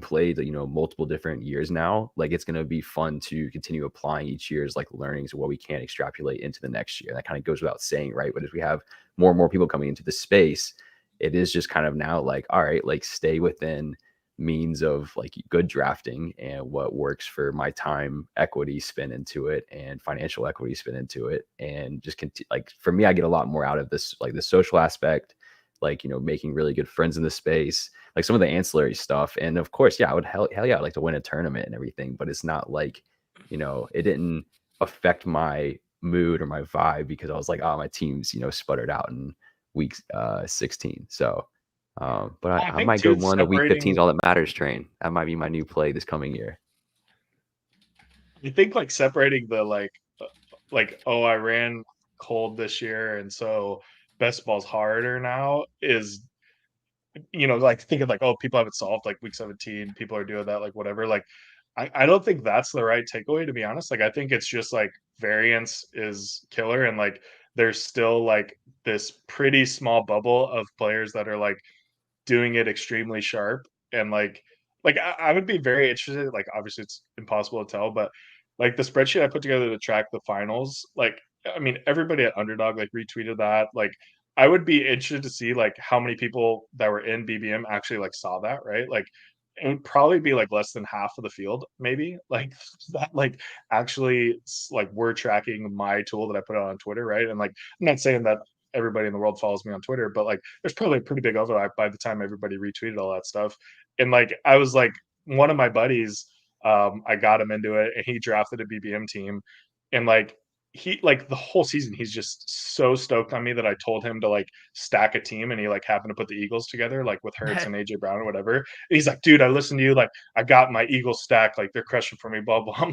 played multiple different years now, like it's going to be fun to continue applying each year's like learnings of what we can extrapolate into the next year. And that kind of goes without saying, right? But as we have more and more people coming into the space, it is just kind of now like, all right, like stay within means of like good drafting and what works for my time equity spin into it and financial equity spin into it, and just like for me, I get a lot more out of this, like the social aspect, like making really good friends in the space, like some of the ancillary stuff. And of course, yeah, I would hell yeah, I'd like to win a tournament and everything, but it's not like it didn't affect my mood or my vibe because I was like, oh, my team's sputtered out in week 16. So but I might go one of week 15's all that matters train. That might be my new play this coming year. I think like separating the oh, I ran cold this year and so best ball's harder now is like thinking like, oh, people have it solved like week 17, people are doing that, like whatever. Like I don't think that's the right takeaway, to be honest. Like I think it's just like variance is killer, and like there's still like this pretty small bubble of players that are like doing it extremely sharp. And like I would be very interested, like obviously it's impossible to tell, but like the spreadsheet I put together to track the finals, like I mean everybody at Underdog like retweeted that. Like I would be interested to see like how many people that were in BBM actually like saw that, right? Like it would probably be like less than half of the field, maybe like that, like actually like we're tracking my tool that I put out on Twitter, right? And like, I'm not saying that everybody in the world follows me on Twitter, but like, there's probably a pretty big overlap by the time everybody retweeted all that stuff. And like, I was like, one of my buddies, I got him into it, and he drafted a BBM team, and like he like the whole season he's just so stoked on me that I told him to like stack a team, and he like happened to put the Eagles together like with Hurts and AJ Brown or whatever. And he's like, dude, I listened to you, like I got my Eagles stack, like they're crushing for me, blah blah.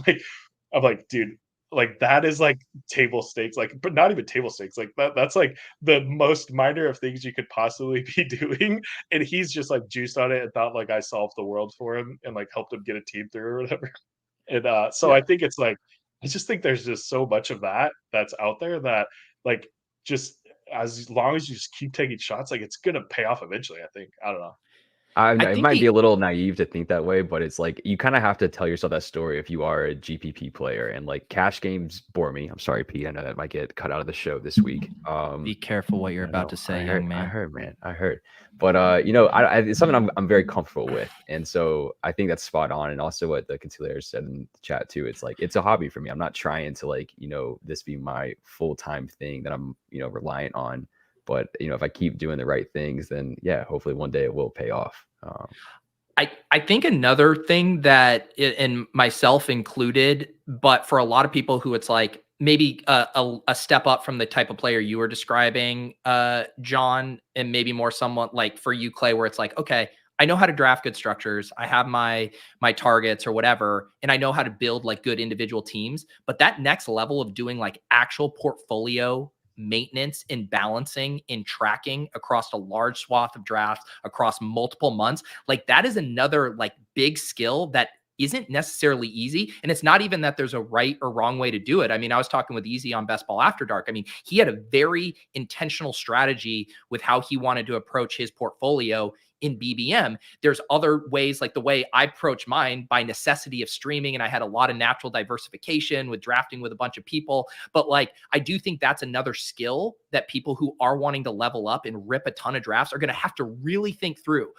I'm like, dude, like that is like table stakes, like but not even table stakes, like that's like the most minor of things you could possibly be doing. And he's just like juiced on it and thought like I solved the world for him and like helped him get a team through or whatever. And so Yeah. I think it's like I just think there's just so much of that that's out there that like just as long as you just keep taking shots, like it's gonna pay off eventually. I think. I don't know. I It think might be a little naive to think that way, but it's like you kind of have to tell yourself that story if you are a GPP player. And like cash games bore me. I'm sorry, Pete. I know that might get cut out of the show this week. Be careful what you're about to say, young man. I heard, man. I heard. But you know, it's something I'm very comfortable with, and so I think that's spot on. And also what the Concealers said in the chat too. It's like it's a hobby for me. I'm not trying to like this be my full-time thing that I'm reliant on. But if I keep doing the right things, then yeah, hopefully one day it will pay off. I think another thing that, and myself included, but for a lot of people who it's like maybe a step up from the type of player you were describing, John, and maybe more somewhat like for you, Clay, where it's like, okay, I know how to draft good structures. I have my targets or whatever, and I know how to build like good individual teams. But that next level of doing like actual portfolio maintenance and balancing and tracking across a large swath of drafts across multiple months, like that is another like big skill that isn't necessarily easy. And it's not even that there's a right or wrong way to do it. I mean, I was talking with Easy on Best Ball After Dark. I mean, he had a very intentional strategy with how he wanted to approach his portfolio in BBM. There's other ways, like the way I approach mine by necessity of streaming. And I had a lot of natural diversification with drafting with a bunch of people. But like, I do think that's another skill that people who are wanting to level up and rip a ton of drafts are going to have to really think through,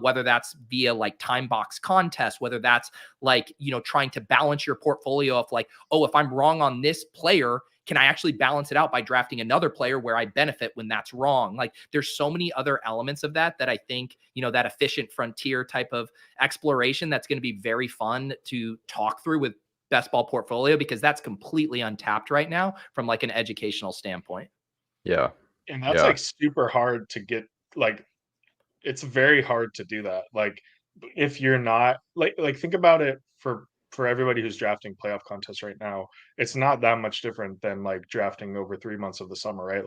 whether that's via like time box contests, whether that's like, trying to balance your portfolio of like, oh, if I'm wrong on this player, can I actually balance it out by drafting another player where I benefit when that's wrong? Like there's so many other elements of that I think, that efficient frontier type of exploration that's going to be very fun to talk through with Best Ball Portfolio, because that's completely untapped right now from like an educational standpoint. Yeah. And that's like super hard to get, like it's very hard to do that. Like if you're not like think about it for everybody who's drafting playoff contests right now, it's not that much different than like drafting over 3 months of the summer, right?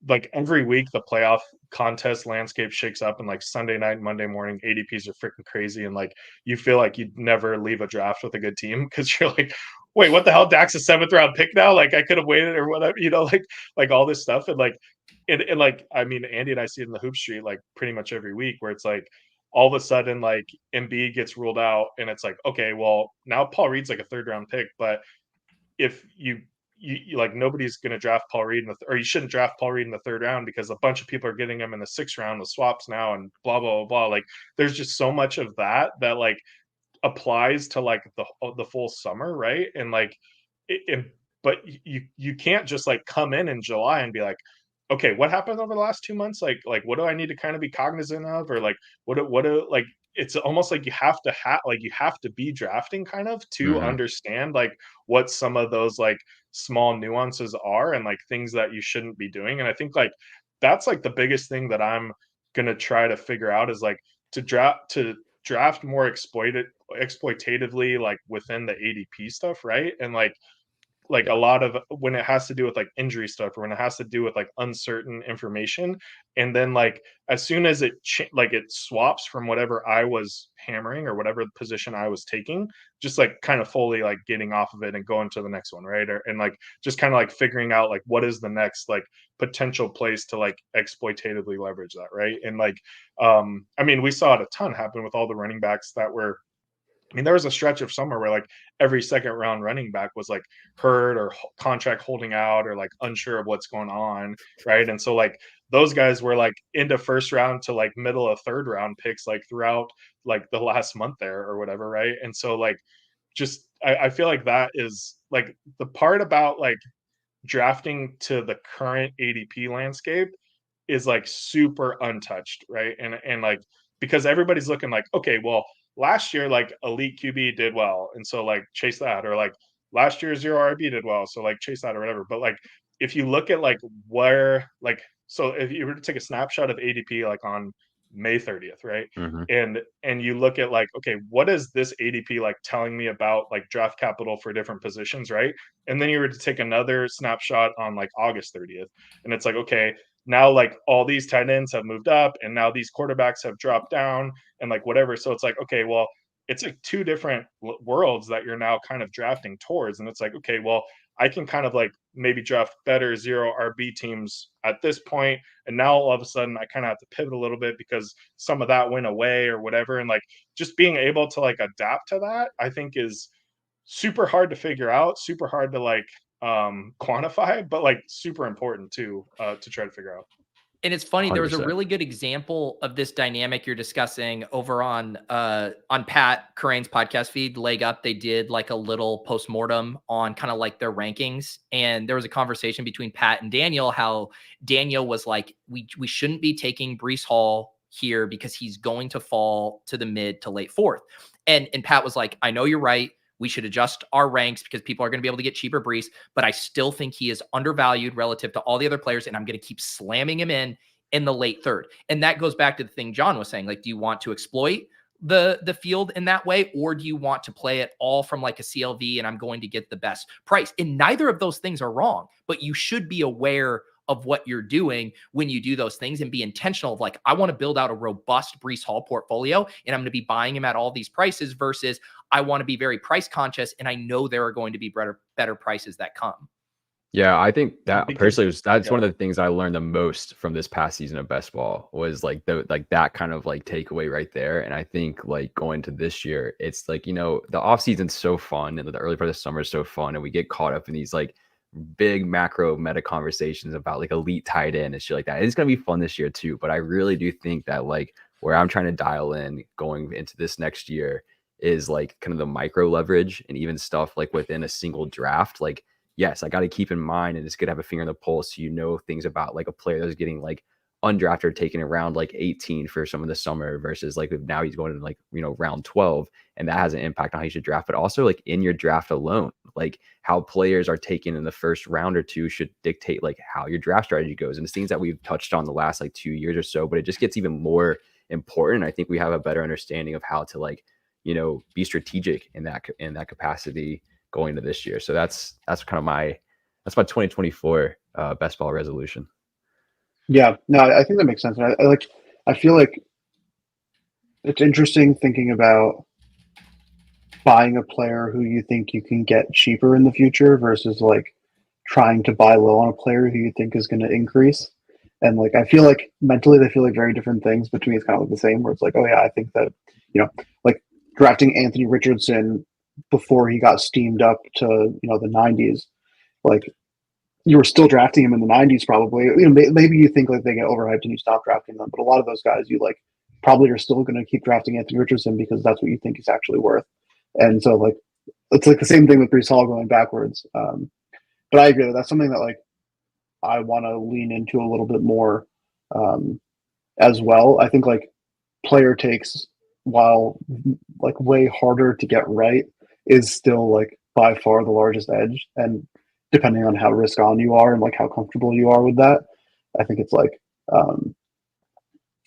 Like every week the playoff contest landscape shakes up, and like Sunday night, Monday morning, ADPs are freaking crazy, and like you feel like you'd never leave a draft with a good team because you're like, wait, what the hell? Dak's a 7th round pick now? Like I could have waited or whatever, like all this stuff. And like and like I mean, Andy and I see it in the Hoop Street like pretty much every week where it's like all of a sudden like Embiid gets ruled out, and it's like, okay, well now Paul Reed's like a 3rd round pick, but if you like nobody's going to draft Paul Reed or you shouldn't draft Paul Reed in the 3rd round because a bunch of people are getting him in the 6th round, the swaps now, and blah blah blah. Like there's just so much of that like applies to like the full summer, right? And like but you can't just like come in July and be like, okay, what happened over the last 2 months? Like what do I need to kind of be cognizant of, or like what do like it's almost like you have to be drafting kind of to understand like what some of those like small nuances are and like things that you shouldn't be doing. And I think like that's like the biggest thing that I'm gonna try to figure out is like to draft more exploitatively like within the ADP stuff, right? And like a lot of when it has to do with like injury stuff or when it has to do with like uncertain information, and then like as soon as it swaps from whatever I was hammering or whatever position I was taking, just like kind of fully like getting off of it and going to the next one, right? And like just kind of like figuring out like what is the next like potential place to like exploitatively leverage that, right? And like I mean we saw it a ton happen with all the running backs that were I mean, there was a stretch of summer where like every second round running back was like hurt or contract holding out or like unsure of what's going on, right? And so like those guys were like into first round to like middle of third round picks like throughout like the last month there or whatever, right? And so like just I feel like that is like the part about like drafting to the current ADP landscape is like super untouched, right? And like because everybody's looking like, okay, well, last year like elite QB did well, and so like chase that, or like last year zero RB did well, so like chase that or whatever. But like if you look at like where like so if you were to take a snapshot of ADP like on May 30th, right? Mm-hmm. And you look at like, okay, what is this ADP like telling me about like draft capital for different positions, right? And then you were to take another snapshot on like August 30th, and it's like, okay, now like all these tight ends have moved up and now these quarterbacks have dropped down and like whatever. So it's like, okay, well, it's like two different worlds that you're now kind of drafting towards. And it's like, okay, well, I can kind of like maybe draft better zero RB teams at this point. And now all of a sudden I kind of have to pivot a little bit because some of that went away or whatever. And like just being able to like adapt to that, I think is super hard to figure out, super hard to like quantify, but like super important to try to figure out. And it's funny, there was a 100%. really good example of this dynamic you're discussing over on Pat Corain's podcast feed, Leg Up. They did like a little postmortem on kind of like their rankings. And there was a conversation between Pat and Daniel, how Daniel was like, we shouldn't be taking Breece Hall here because he's going to fall to the mid to late fourth. And Pat was like, I know you're right. We should adjust our ranks because people are going to be able to get cheaper Breece, but I still think he is undervalued relative to all the other players, and I'm going to keep slamming him in the late third. And that goes back to the thing John was saying, like, do you want to exploit the field in that way, or do you want to play it all from like a CLV and I'm going to get the best price? And neither of those things are wrong, but you should be aware of what you're doing when you do those things and be intentional of like, I want to build out a robust Breece Hall portfolio and I'm going to be buying him at all these prices versus I want to be very price conscious and I know there are going to be better prices that come. Yeah, I think that Because personally that's yeah. one of the things I learned the most from this past season of best ball was like that kind of like takeaway right there. And I think like going to this year, it's like, you know, the off season's so fun and the early part of the summer is so fun. And we get caught up in these like big macro meta conversations about like elite tight end and shit like that. It's gonna be fun this year too. But I really do think that like where I'm trying to dial in going into this next year is like kind of the micro leverage and even stuff like within a single draft. Like, yes, I got to keep in mind and it's good to have a finger on the pulse. So you know things about like a player that's getting like undrafted, taken around like 18 for some of the summer versus like if now he's going to like, you know, round 12, and that has an impact on how you should draft. But also like in your draft alone, like how players are taken in the first round or two should dictate like how your draft strategy goes. And it's things that we've touched on the last like 2 years or so, but it just gets even more important. I think we have a better understanding of how to like, you know, be strategic in that capacity going into this year. So that's kind of my 2024 best ball resolution. Yeah, no, I think that makes sense. I feel like it's interesting thinking about buying a player who you think you can get cheaper in the future versus like trying to buy low on a player who you think is going to increase. And like, I feel like mentally they feel like very different things, but to me it's kind of like the same, where it's like, oh yeah, I think that, you know, like drafting Anthony Richardson before he got steamed up to, you know, the 90s, like you were still drafting him in the 90s probably. You know, maybe you think like they get overhyped and you stop drafting them, but a lot of those guys you like probably are still going to keep drafting Anthony Richardson because that's what you think he's actually worth. And so like it's like the same thing with Breece Hall going backwards. But I agree that that's something that like I want to lean into a little bit more as well. I think like player takes, while like way harder to get right, is still like by far the largest edge. And depending on how risk on you are and like how comfortable you are with that, I think it's like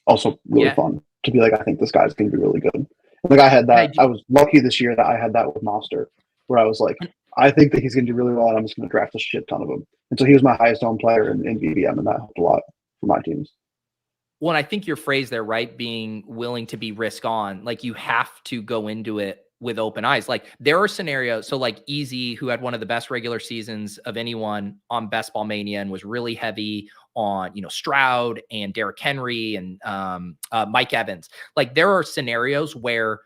also really fun to be like, I think this guy's going to be really good. Like I had that. I was lucky this year that I had that with Monster, where I was like, I think that he's going to do really well, and I'm just going to draft a shit ton of him. And so he was my highest owned player in BBM, and that helped a lot for my teams. Well, I think your phrase there, right? Being willing to be risk on, like you have to go into it with open eyes. Like there are scenarios. So like Easy, who had one of the best regular seasons of anyone on Best Ball Mania and was really heavy on, you know, Stroud and Derrick Henry and Mike Evans. Like there are scenarios where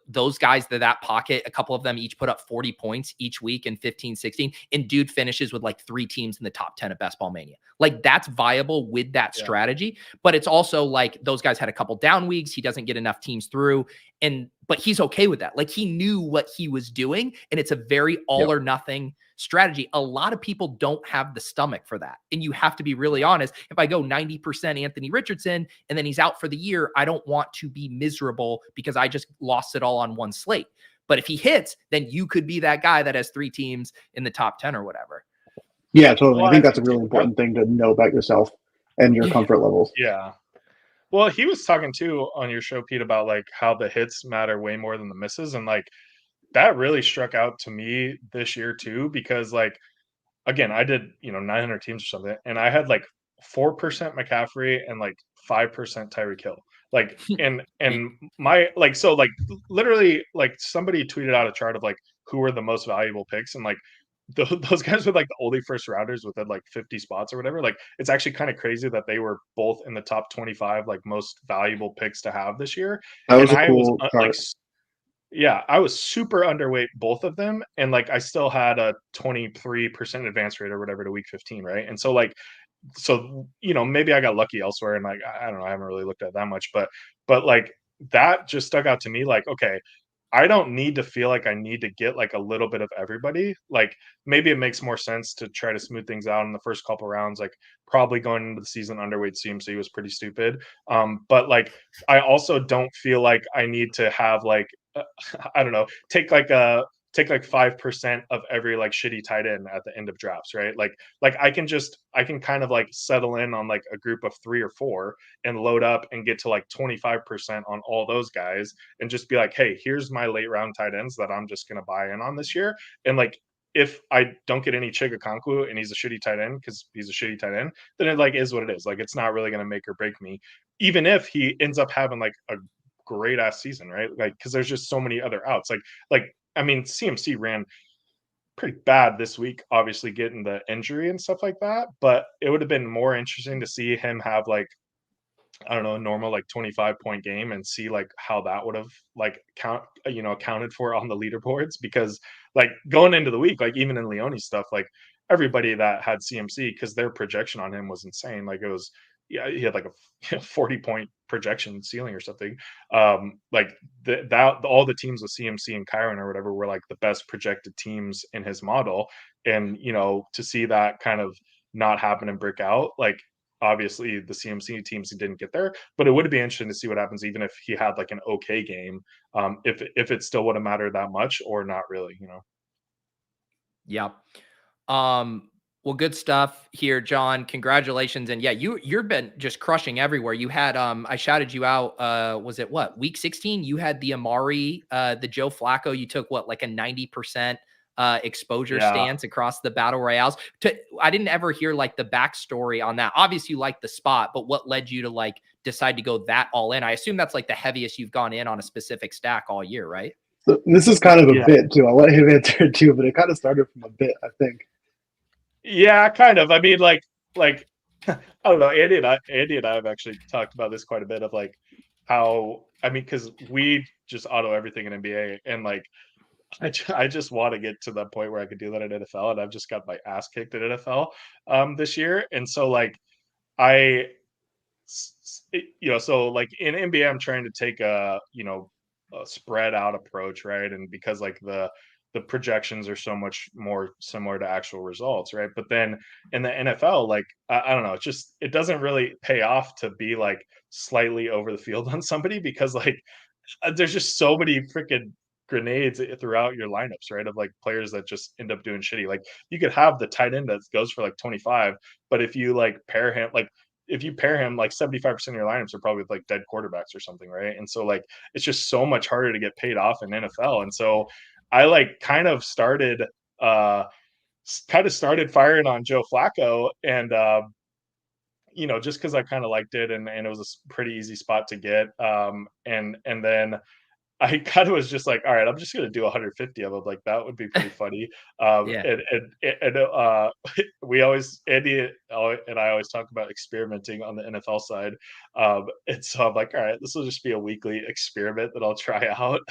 those guys that pocket, a couple of them each put up 40 points each week in 15, 16, and dude finishes with like 3 teams in the top 10 of Best Ball Mania. Like that's viable with that strategy, but it's also like those guys had a couple down weeks. He doesn't get enough teams through, but he's okay with that. Like he knew what he was doing, and it's a very all or nothing strategy. A lot of people don't have the stomach for that. And you have to be really honest. If I go 90% Anthony Richardson and then he's out for the year, I don't want to be miserable because I just lost it all on one slate. But if he hits, then you could be that guy that has 3 teams in the top 10 or whatever. Yeah, totally. Well, I think that's a really important thing to know about yourself and your comfort levels. Yeah. Well, he was talking too on your show, Pete, about like how the hits matter way more than the misses. And like that really struck out to me this year too, because like, again, I did, 900 teams or something, and I had like 4% McCaffrey and like 5% Tyreek Hill. Like, and my, like, so like literally like somebody tweeted out a chart of like who were the most valuable picks, and like those guys were like the only first rounders within like 50 spots or whatever. Like, it's actually kind of crazy that they were both in the top 25 like most valuable picks to have this year. That was a cool chart. Yeah, I was super underweight both of them, and like I still had a 23% advance rate or whatever to week 15, right? And so like, maybe I got lucky elsewhere, and like I don't know, I haven't really looked at that much, but like that just stuck out to me. Like, okay, I don't need to feel like I need to get like a little bit of everybody. Like maybe it makes more sense to try to smooth things out in the first couple rounds. Like probably going into the season underweight CMC was pretty stupid. But like I also don't feel like I need to have like I don't know, take like 5% of every like shitty tight end at the end of drafts, right? Like I can kind of like settle in on like a group of 3 or 4 and load up and get to like 25% on all those guys and just be like, hey, here's my late round tight ends that I'm just gonna buy in on this year. And like if I don't get any Chigakonkwo and he's a shitty tight end because he's a shitty tight end, then it like is what it is. Like it's not really gonna make or break me, even if he ends up having like a great ass season, right? Like because there's just so many other outs. Like I mean, CMC ran pretty bad this week, obviously getting the injury and stuff like that. But it would have been more interesting to see him have like, I don't know, a normal like 25-point game and see like how that would have like accounted for on the leaderboards. Because like going into the week, like even in Leone's stuff, like everybody that had CMC, because their projection on him was insane. Like it was, yeah, he had like a 40-point projection ceiling or something. Like that all the teams with CMC and Kyron or whatever were like the best projected teams in his model. And to see that kind of not happen and break out, like obviously the CMC teams he didn't get there, but it would be interesting to see what happens even if he had like an okay game, if it still would have mattered that much or not really. Yeah. Well, good stuff here, John. Congratulations. And yeah, you've been just crushing everywhere. You had, I shouted you out. Was it week 16? You had the Amari, the Joe Flacco. You took like a 90% exposure stance across the battle royales. I didn't ever hear like the backstory on that. Obviously you liked the spot, but what led you to like decide to go that all in? I assume that's like the heaviest you've gone in on a specific stack all year, right? So this is kind of a bit too. I'll let him answer it too, but it kind of started from a bit, I think. Yeah, kind of. I mean, like I don't know. Andy and I have actually talked about this quite a bit of like how, I mean, because we just auto everything in NBA, and like I just want to get to that point where I could do that in NFL, and I've just got my ass kicked at NFL this year, and so like so like in NBA, I'm trying to take a spread out approach, right? And because like the projections are so much more similar to actual results, right? But then in the NFL, like I don't know, it doesn't really pay off to be like slightly over the field on somebody, because like there's just so many freaking grenades throughout your lineups, right? Of like players that just end up doing shitty. Like you could have the tight end that goes for like 25, but if you like pair him, like 75% of your lineups are probably with like dead quarterbacks or something, right? And so like it's just so much harder to get paid off in NFL. And so I like kind of started firing on Joe Flacco, and just because I kind of liked it, and it was a pretty easy spot to get. And then I kind of was just like, all right, I'm just gonna do 150 of them. Like that would be pretty funny. Yeah. And we always and I always talk about experimenting on the NFL side. And so I'm like, all right, this will just be a weekly experiment that I'll try out.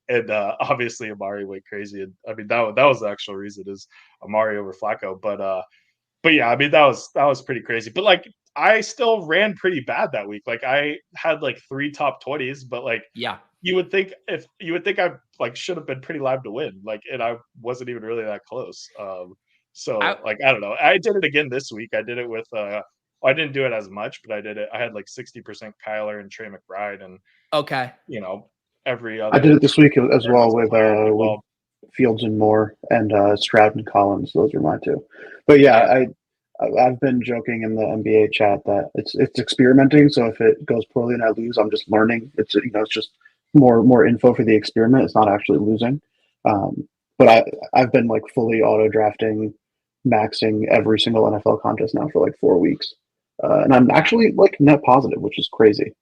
And obviously Amari went crazy, and I mean that was the actual reason is Amari over Flacco. But yeah, I mean that was pretty crazy. But like I still ran pretty bad that week. Like I had like 3 top 20s, but like Yeah. you would think I like should have been pretty live to win, like, and I wasn't even really that close. So I, like I don't know. I did it again this week. I did it with I didn't do it as much, but I did it. I had like 60% Kyler and Trey McBride, and okay. you know every I did other it this week as every well other player did with well. Fields and Moore and Stroud and Collins. Those are my two. But yeah, I've been joking in the NBA chat that it's experimenting. So if it goes poorly and I lose, I'm just learning. It's it's just more info for the experiment. It's not actually losing. But I've been like fully auto drafting, maxing every single NFL contest now for like 4 weeks, and I'm actually like net positive, which is crazy.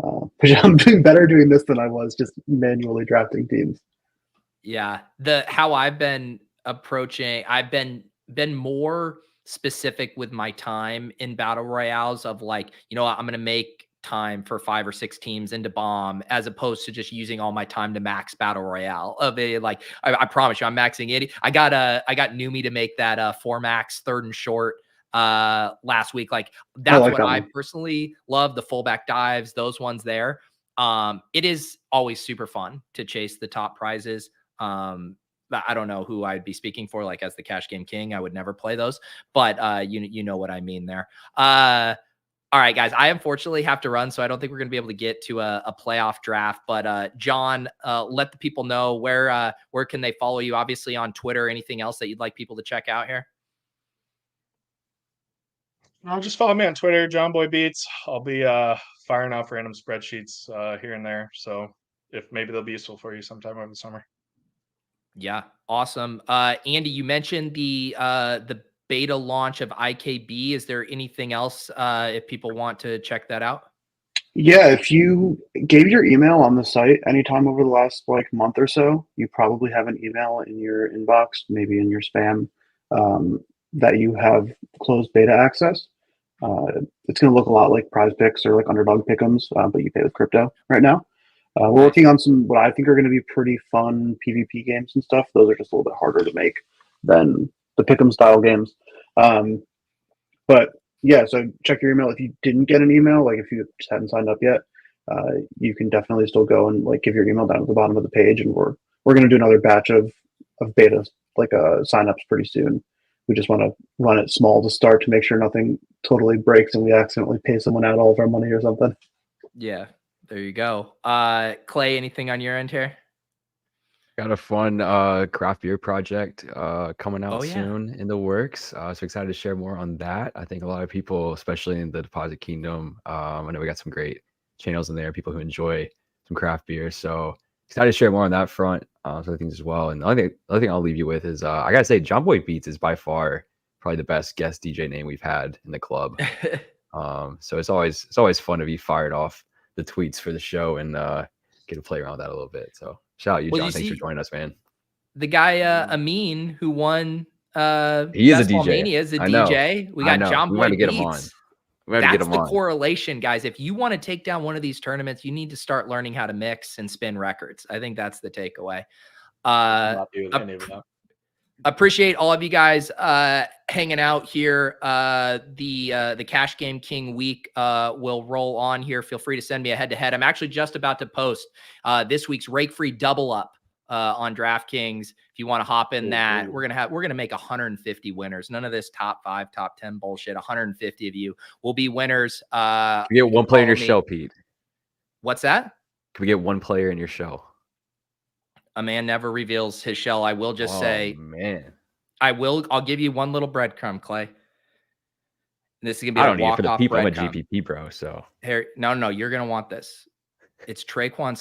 I'm doing better doing this than I was just manually drafting teams. Yeah. How I've been approaching, I've been more specific with my time in battle royales of like, you know what, I'm going to make time for 5 or 6 teams into bomb as opposed to just using all my time to max battle royale of it. Like I promise you I'm maxing it. I got Numi to make that 4 max 3rd and short last week. Like that's like what that I one. personally love, the fullback dives, those ones there. It is always super fun to chase the top prizes. I don't know who I'd be speaking for, like as the cash game king. I would never play those, but you know what I mean there. All right, guys, I unfortunately have to run, so I don't think we're going to be able to get to a playoff draft. But John, let the people know where can they follow you? Obviously on Twitter. Anything else that you'd like people to check out here? I'll just follow me on Twitter, Jonboybeats. I'll be firing off random spreadsheets here and there. So if maybe they'll be useful for you sometime over the summer. Yeah, awesome. Andy, you mentioned the beta launch of IKB. Is there anything else if people want to check that out? Yeah, if you gave your email on the site anytime over the last like month or so, you probably have an email in your inbox, maybe in your spam, that you have closed beta access. It's going to look a lot like Prize Picks or like Underdog Pick'ems, but you pay with crypto right now. We're working on some what I think are going to be pretty fun PvP games and stuff. Those are just a little bit harder to make than the Pick'em style games. But yeah, so check your email. If you didn't get an email, like if you just hadn't signed up yet, you can definitely still go and like give your email down at the bottom of the page, and we're going to do another batch of beta like signups pretty soon. We just want to run it small to start to make sure nothing totally breaks and we accidentally pay someone out all of our money or something. Yeah, there you go. Clay, anything on your end here? Got a fun craft beer project coming out soon in the works. So excited to share more on that. I think a lot of people, especially in the Deposit Kingdom, I know we got some great channels in there, people who enjoy some craft beer. So excited to share more on that front. So things as well. And the other thing I'll leave you with is I gotta say, Jonboybeats is by far probably the best guest DJ name we've had in the club. So it's always fun to be fired off the tweets for the show and get to play around with that a little bit. So shout out you, John. Thanks for joining us, man. The guy Amin who won he is a DJ. Mania is a DJ. We got Jonboybeats. That's the correlation, guys. If you want to take down one of these tournaments, you need to start learning how to mix and spin records. I think that's the takeaway. Appreciate all of you guys hanging out here. The Cash Game King week will roll on here. Feel free to send me a head-to-head. I'm actually just about to post this week's rake-free double up on DraftKings. If you want to hop in that, we're gonna make 150 winners. None of this top 5, top 10 bullshit. 150 of you will be winners. Can we get one player in your show, Pete? What's that? Can we get one player in your show? A man never reveals his shell. I will just say, man, I'll give you one little breadcrumb, Clay. This is gonna be I don't need it for the people. I'm a GPP bro. So here, no, you're gonna want this. It's Traquan